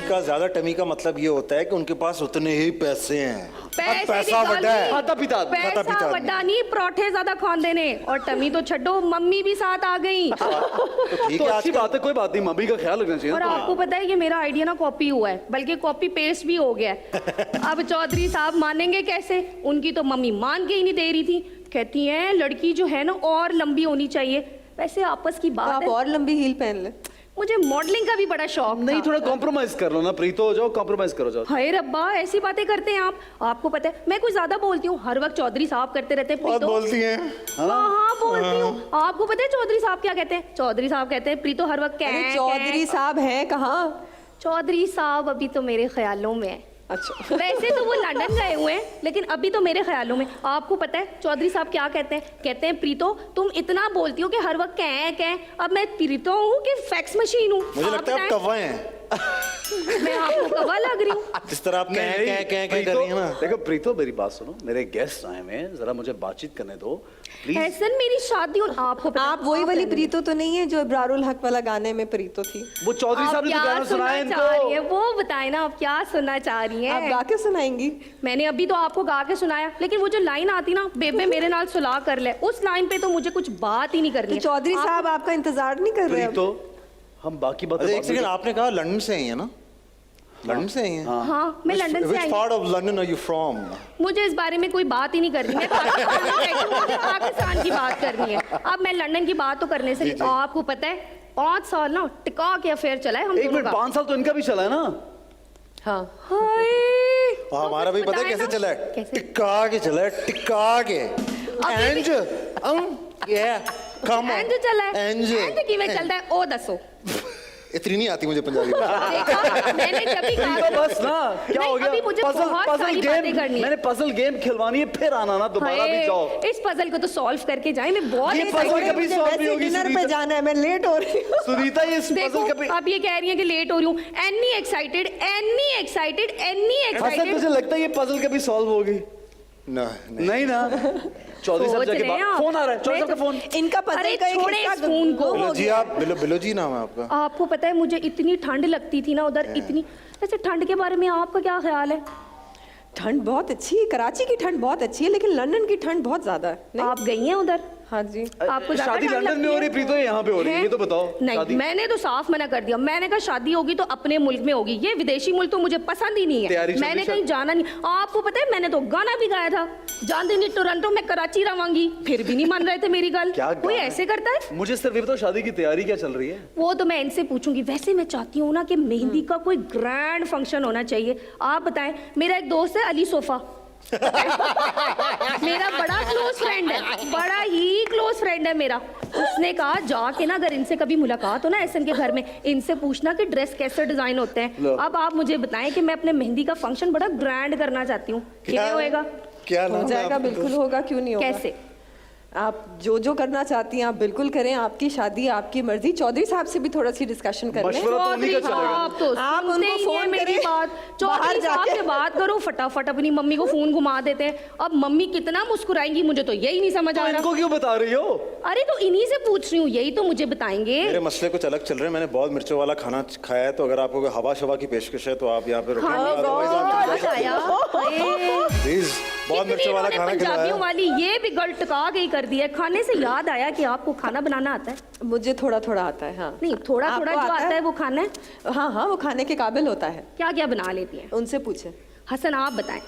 का मतलब ये होता है कि उनके पास उतने ही पैसे हैं। अब पैसा की बड़ा गल है। नहीं, खाता पीता आदमी। खाता पीता पैसा आदमी। बड़ा नहीं, परोठे ज्यादा खांदे ने। और टमी तो छड्डो, मम्मी भी साथ आ गई। तो ठीक तो है, अच्छी आजकल बात है, कोई बात नहीं, मम्मी का ख्याल रखना चाहिए और ना आपको पता है ये मेरा आइडिया ना कॉपी हुआ है, बल्कि कॉपी पेस्ट भी हो गया है। अब चौधरी साहब मानेंगे कैसे? उनकी तो मम्मी मान के ही नहीं दे रही थी। कहती हैं लड़की जो है ना और लंबी होनी चाहिए। वैसे आपस की बात आप है, और लंबी हील पहन ले। मुझे मॉडलिंग का भी बड़ा शौक नहीं, था। थोड़ा कॉम्प्रोमाइज कर लो ना प्रीतो, जाओ कॉम्प्रोमाइज करो जाओ। हाय रब्बा, ऐसी बातें करते हैं आप। आपको पता है मैं कुछ ज्यादा बोलती हूँ, हर वक्त चौधरी साहब करते रहते हैं। बहुत प्रीतो बोलती हैं। हाँ बोलती हूँ। आपको पता है चौधरी साहब क्या कहते हैं? चौधरी साहब कहते हैं प्रीतो हर वक्त अरे कैं, चौधरी साहब हैं कहाँ? चौधरी साहब अभी तो मेरे ख्यालों में है। अच्छा। वैसे तो वो लंदन गए हुए हैं, लेकिन अभी तो मेरे ख्यालों में। आपको पता है चौधरी साहब क्या कहते हैं? कहते हैं प्रीतो तुम इतना बोलती हो कि हर वक्त कैं कैं। अब मैं प्रीतो हूँ कि फैक्स मशीन हूँ? मुझे आप लगता है आप बताएं। कौवा हैं। मैं आपको कौवा लग रही हूँ? जिस तरह आप कह कर प्रीतो, रही हैं ना। देखो प्रीतो मेरी बात सुनो, मेरे गेस्ट आए हुए हैं, जरा मुझे बातचीत करने दो प्लीज। एहसन मेरी शादी और आपको पता है, आप वही वाली प्रीतो तो नहीं है जो इब्रारुल हक वाला गाने में प्रीतो थी? वो चौधरी आप साहब ने तो क्या गाना सुनाया सुनना चाह रही है इनको। वो बताए ना, आप क्या सुनना चाह रही आप हैं? गा के सुनाएंगी? मैंने अभी तो आपको गा के सुनाया, लेकिन वो जो लाइन आती ना, बेबे मेरे नाल सुलह कर ले, उस लाइन पे तो मुझे कुछ बात ही नहीं करनी तो है। चौधरी आप- साहब आपका इंतजार नहीं कर रहे अब? प्रीतो हम बाकी बातें अरे एक बाद में सेकंड, आपने कहा लंदन से आई है ना? लंदन से आई हैं? हाँ मैं लंदन से Which I. part of London are you from? मुझे इस बारे में कोई बात ही नहीं करनी है। मुझे पाकिस्तान की बात करनी है। अब मैं लंदन की बात तो करने से, आपको पता है 5 साल ना टिका के अफेयर चला है हम एक दोनों मिनट, का। 5 साल तो इनका भी चला है ना। हाँ। हाय, हाँ, हमारा भी पता है बताएं कैसे ना? चला है? कैसे? टिका के चला है, टिका के। एंज, come on. इंज चला है। इंज। इंज किवें चलता है ओ दसो। इतनी नहीं आती मुझे पंजाबी भाषा। देखा मैंने जब भी कहा तो बस ना, क्या नहीं, हो गया? अभी मुझे बहुत सारी बातें करनी है। मैंने पजल गेम खिलवानी है, फिर आना ना दोबारा भी हाय, जाओ। इस पजल को तो सॉल्व करके जाए। मैं बहुत ये excited puzzle हूँ। कभी मुझे solve वैसे नहीं होगी, डिनर पे सुनीता। जाना है, मैं लेट हो रही हूँ। सुनीता ये देखो पजल कभी अब ये कह रही है कि लेट हो रही हूँ। Annie excited, Annie excited, Annie Hasan, excited. तुझे लगता है ये पजल कभी सॉल्व होगी? नहीं ना। चौधरी साहब सोच जाके रहे हैं आप। फोन आ रहा है, चौधरी साहब का फोन। इनका पजल अरे का एक छोड़े हिस्सा इस फोन को। गुम हो बिलो जी, गया। आप बिलो जी नाम है आपका? आपको पता है मुझे इतनी ठंड लगती थी ना उधर, इतनी। वैसे ठंड के बारे में आपका क्या ख्याल है? ठंड बहुत अच्छी है, कराची की ठंड बहुत अच्छी है, लेकिन लंदन की ठंड बहुत ज्यादा है। नहीं? आप गई हैं उधर? हाँ जी। आपको ज्यादा शादी ठंड लंदन में लगती हो रही है, प्रीतो यहाँ पे हो रही है, ये तो बताओ। नहीं, शादी मैंने तो साफ मना कर दिया। मैंने कहा शादी होगी तो अपने मुल्क में होगी, ये विदेशी मुल्क तो मुझे पसंद ही नहीं तैयारी है। चल मैंने रही कहीं जाना नहीं। आपको पता है मैंने तो गाना भी गाया था, जानते नहीं टोरंटो में कराची रवांगी, फिर भी नहीं मान रहे थे मेरी गल। क्या कोई गाना है? ऐसे करता है? मुझे सिर्फ ये बताओ, शादी की तैयारी क्या चल रही है? वो तो मैं इनसे पूछूंगी। वैसे मैं चाहती हूँ ना कि मेहंदी का कोई ग्रैंड फंक्शन होना चाहिए। आप बताएं, मेरा एक दोस्त है अली सोफा, मेरा बड़ा क्लोज फ्रेंड है, बड़ा ही क्लोज फ्रेंड है मेरा। उसने कहा जाके ना अगर इनसे कभी मुलाकात हो ना एहसन के घर में, इनसे पूछना कि ड्रेस कैसे डिजाइन होते हैं। लो। अब आप मुझे बताएं कि मैं अपने मेहंदी का फंक्शन बड़ा ग्रैंड करना चाहती हूँ, क्या होएगा? क्या हो नाम है जाएगा, आपका? बिल्कुल होगा, क्यों नहीं होगा? कैसे? आप जो करना चाहती हैं आप बिल्कुल करें, आपकी शादी आपकी मर्जी। चौधरी साहब से भी थोड़ा सी डिस्कशन कर लें। मशवरा तो उन्हीं का चौधरी चलेगा। साहब तो आप सुनते उनको ही नहीं फोन है मेरी करें, बात। बाहर चौधरी साहब जाके। से बात करो, फटाफट अपनी मम्मी को फोन घुमा देते हैं। अब मम्मी कितना मुस्कुराएंगी मुझे तो यही नहीं समझ तो आ रहा। इनको क्यों बता रही हो? अरे तो इन्हीं से पूछ रही हूँ, यही तो मुझे बताएंगे। मेरे मसले कुछ अलग चल रहे हैं। मैंने बहुत मिर्चों वाला खाना खाया है, तो अगर आपको कोई हवा शवा की पेशकश है तो आप यहाँ पे खाने रुकें। बहुत आया। हाय। प्लीज, बहुत कितनी मिर्चों वाला इन्होंने खाना पंजाबियों खिलाया। वाली ये भी गल टका के ही कर दिया है। खाने से याद आया कि आपको खाना बनाना आता है? मुझे थोड़ा थोड़ा आता है। हाँ, नहीं, थोड़ा आपको थोड़ा जो आता है वो खाना है। हाँ हाँ, वो खाने के काबिल होता है। क्या क्या बना लेती हैं? उनसे पूछे। हसन आप बताएं,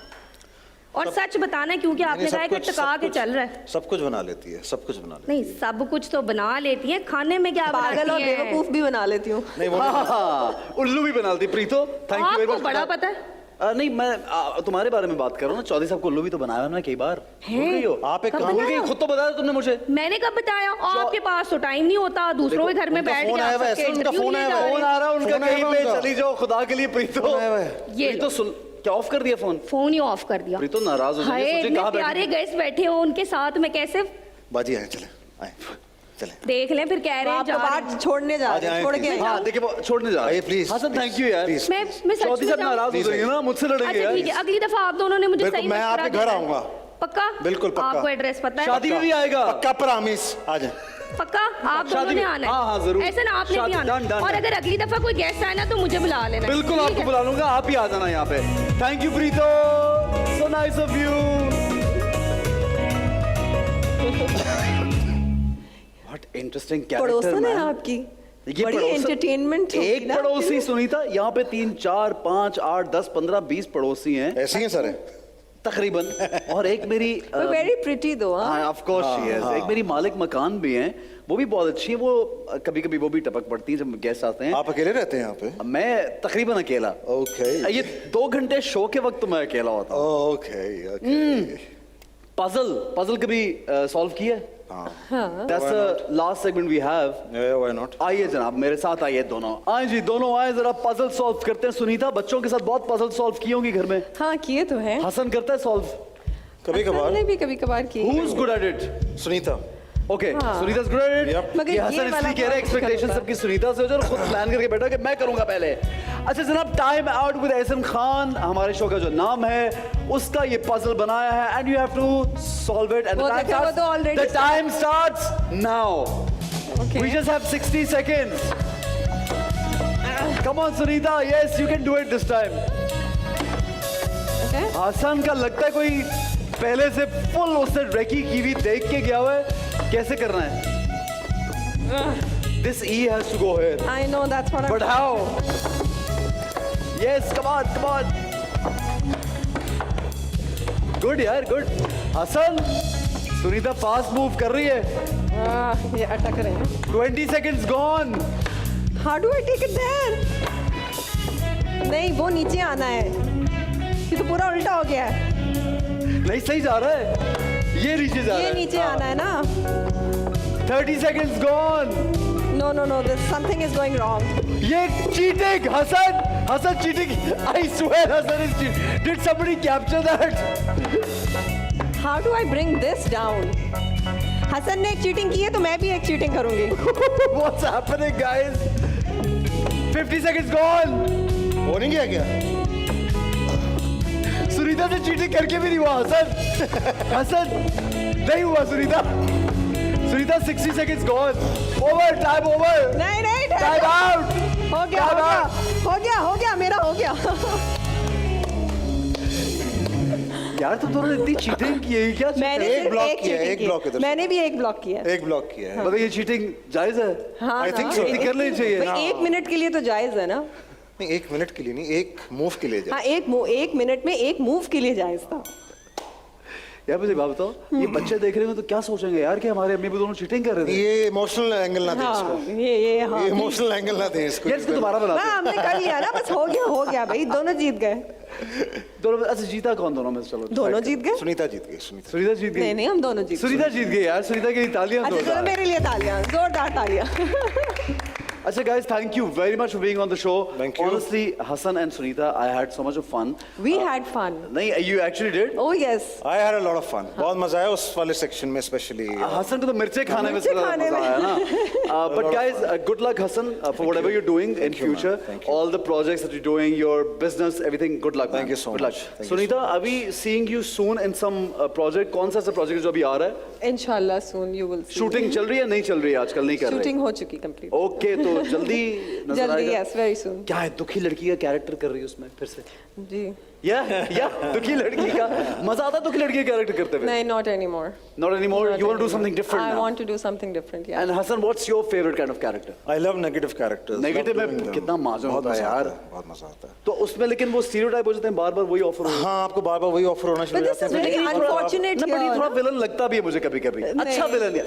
और सच बताना है, क्योंकि आपने कहा है कि टका के चल रहा है। सब कुछ बना लेती है, सब कुछ बना लेती नहीं, सब कुछ तो बना लेती है, खाने में क्या पागल और बनाती हैं? बेवकूफ भी बना लेती हूँ। है। नहीं वो हाँ, उल्लू भी बना दी प्रीतो। थैंक यू वेरी आपको मच। बड़ा पता है। नहीं, मैं तुम्हारे बारे में बात कर रहा हूँ ना। चौधरी साहब को उल्लू भी तो बनाया है कई बार। हैं? भूल गई हो? आप एक कब काम भूल गई, बताया? खुद तो बताया तुमने मुझे। मैंने कब बताया? आपके पास तो टाइम नहीं होता दूसरों के घर में उनका बैठ फोन के आया आप हुआ है, सबके उनका इंटरव्यू फोन लिए आया जा हुआ है। रहे फोन हैं। आ रहा है उनका, फोन आया कहीं हुआ पे उनका। चली जाओ खुदा के लिए प्रीतो। फोन आया हुआ है। ये प्रीतो लो। सुन, क्या ऑफ कर दिया फोन? फोन ही ऑफ कर दिया। प्रीतो नाराज हो हाय, जाएगी, सोचे इतने कहाँ प्यारे बैठी। गेस्ट बैठे हो, उनके साथ मैं कैसे बाजी आए, चले आए, चले। देख लें? फिर कह रहे हैं आपको जा रहे हैं। बात छोड़ने जा आ रहे हैं, जाएं, छोड़ के please। आइए। हाँ देखिए, वो छोड़ने जा रहे आइए, हैं। please, हाँ सर, please, थैंक यू यार। please। मैं सच चौधरी में साहब जाऊं? नाराज हो जाएंगे ना, मुझसे लड़ेंगे अच्छा यार। ठीक है, अगली दफा आप दोनों ने मुझे बिल्कुल, सही मैं मशवरा आपके दिया घर है। आऊंगा। पक्का? बिल्कुल पक्का। आपको एड्रेस पता है? शादी में भी आएगा। पक्का प्रॉमिस, आ जाए। पक्का आप शादी दोनों ने में- आना है। हाँ, हाँ, जरूर। ऐसा ना आपने शादी- भी आना done, done, और done। अगर अगली दफा कोई गेस्ट आए ना तो मुझे बुला लेना। बिल्कुल ठीक आपको है? बुला लूंगा, आप ही आ जाना यहाँ पे। Thank you Preeto, so nice of you. What interesting character पड़ोसन है आपकी, बड़ी एंटरटेनमेंट एक पड़ोसी सुनीता, यहाँ पे 3 4 5 8 10 15 20 पड़ोसी हैं ऐसे ही हैं सारे। तकरीबन। और एक मेरी वेरी प्रिटी दो। हाँ ऑफ कोर्स शी इज। एक मेरी मालिक मकान भी हैं, वो भी बहुत अच्छी है। वो कभी कभी वो भी टपक पड़ती है जब गेस्ट आते हैं। आप अकेले रहते हैं यहाँ पे? मैं तकरीबन अकेला। ओके। ये 2 घंटे शो के वक्त तो मैं अकेला होता हूँ। Okay okay. पजल कभी सॉल्व किया? हाँ। That's the last segment we have. Why not? आइए जनाब मेरे साथ आइए दोनों। आए जी दोनों आए, जरा पजल सॉल्व करते हैं। सुनीता बच्चों के साथ बहुत पजल सॉल्व की होंगी घर में? हाँ किए तो हैं। हसन करता है सॉल्व? कभी हमने कभार। भी कभी कभार किए। हु इज गुड एट इट? सुनीता। ओके हाँ। Sunita is good at Yep. It. मगर ये ये हसन वाला इसलिए कह रहे हैं बहुत मुश्किल एक्सपेक्टेशन होता है। सबकी सुनीता से हो जाए और खुद प्लान करके बैठा कि मैं करूंगा पहले। अच्छा जनाब, time out with Ehsan Khan हमारे शो का जो नाम है उसका ये पजल बनाया है and you have to solve it and वो देखो, वो तो already the time starts now. Okay. We just have 60 seconds. Come on Sunita, yes you can do it this time. Okay. Hasan का लगता है कोई पहले से फुल उससे रेकी की हुई देख के गया हुआ है। कैसे करना है? This E has to go here. I know that's what But I'm. how? Yes, come on, come on. Good यार, good. Hasan, Sunita fast move कर रही है। ये अटक रहे हैं। 20 seconds gone. How do I take it there? नहीं वो नीचे आना है। ये तो पूरा उल्टा हो गया है। नहीं सही जा रहा है। ये नीचे जा रहा ये है। नीचे आना है ना। 30 seconds gone. No no no, this something is going wrong. ये cheating, Hasan, Hasan cheating. I swear Hasan is cheating. Did somebody capture that? How do I bring this down? Hasan ने एक चीटिंग की है तो मैं भी एक चीटिंग करूंगी। What's happening, guys? 50 seconds gone. हो नहीं गया क्या? सुनीता से चीटिंग करके भी नहीं हुआ हसन। हसन नहीं हुआ Sunita. Sunita 60 seconds gone. Over, time over. नहीं नहीं Time out. हो गया Time हो गया out. हो गया हो गया मेरा हो गया। यार तुम दोनों ने इतनी चीटिंग की है क्या? मैंने एक सिर्फ block एक किया है, cheating एक की है। block इधर से। मैंने भी एक ब्लॉक किया है। एक ब्लॉक किया है। मतलब ये चीटिंग जायज है? हाँ I think ना, so. इतनी कर लेनी चाहिए। भाई 1 मिनट के लिए तो जायज है ना। नहीं 1 मिनट के लिए नहीं, एक मूव के लिए हाँ जाए। एक मिनट में एक मूव के लिए जायज था। यार मुझे बात बताओ, ये बच्चे देख रहे हो तो क्या सोचेंगे यार कि हमारे अम्मी भी दोनों चीटिंग कर रहे थे? ये इमोशनल एंगल ना दे इसको। हाँ ये हाँ ये इमोशनल एंगल ना दे इसको। यार इसको दोबारा बना हाँ, हमने कर लिया ना, बस हो गया भाई, दोनों जीत गए। दोनों। अच्छा जीता कौन दोनों में से? चलो दोनों जीत गए। सुनीता जीत गई। सुनीता। सुनीता जीत गई। नहीं हम दोनों जीत गए। सुनीता जीत गई यार। सुनीता की तालियां अच्छा चलो जोरदार। मेरे लिए तालियां, जोरदार तालियां। अच्छा guys, thank you very much for being on the show. Thank you. Honestly, Hasan and Sunita, I had so much of fun. We had fun. नहीं, you actually did. Oh yes. I had a lot of fun. बहुत मजा आया उस वाले section में specially. Hasan को तो मिर्चे खाने में मिर्चे ज़्यादा खाने मजा में। आया ना। But guys, good luck Hasan for whatever you're doing in you, man. future. Thank you. All the projects that you're doing, your business, everything. Good luck. Thank man. you so Good much. luck. Thank you Sunita, अभी seeing you soon in some project. कौन सा project जो अभी आ रहा है? Inshallah soon you will see. Shooting चल रही है? नहीं चल रही है आजकल, नहीं कर रहे? Shooting हो चुकी complete. Okay, तो जल्दी नजर जल्दी आएगा। yes very soon. क्या है, दुखी लड़की का कैरेक्टर कर रही है उसमें फिर से? जी या दुखी लड़की का मजा आता है दुखी लड़की का कैरेक्टर करते हुए? नहीं not anymore. Not anymore. Not You want to do anymore. something different I now. want to do something different. Yeah. And Hasan, what's your favorite kind of character? I love negative characters. Negative Love में doing them. कितना मजा बहुत होता है मजा यार। आता है, बहुत मजा आता है। तो उसमें लेकिन वो स्टीरियोटाइप हो जाते हैं, बार-बार वही ऑफर हो। हाँ आपको बार-बार वही ऑफर होना शुरू But हो this जाता is है। really unfortunate ना, but ये here, थोड़ा ना? विलन लगता भी है मुझे कभी-कभी। अच्छा विलन है।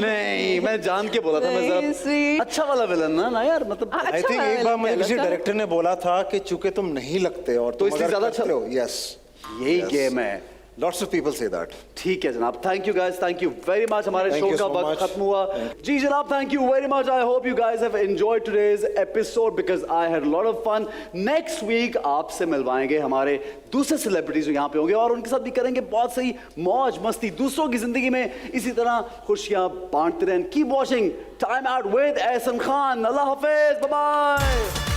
नहीं, मैं जान के बोला था मैं नहीं, जरा sweet. अच्छा वाला विलन ना यार, मतलब अच्छा I think वाला एक बार मुझे लगता किसी है। डायरेक्टर ने बोला था कि चूंकि तुम नहीं लगते और तुम इसलिए अगर ज्यादा करते अच्छा- हो, yes, यही Yes. गेम है। lots of people say that. ठीक है जनाब, thank you guys, thank you very much. हमारे Thank शो you का so वक्त much. खत्म हुआ। जी जनाब, thank you very much. I hope you guys have enjoyed today's episode because I had lot of fun. Next week आपसे मिलवाएंगे हमारे दूसरे सेलिब्रिटीज जो यहाँ पे होंगे और उनके साथ भी करेंगे बहुत सही मौज मस्ती दूसरों की जिंदगी में, इसी तरह खुशियां बांटते रहें। Keep watching time out with Ehsan Khan. अल्लाह हाफिज, बाय बाय।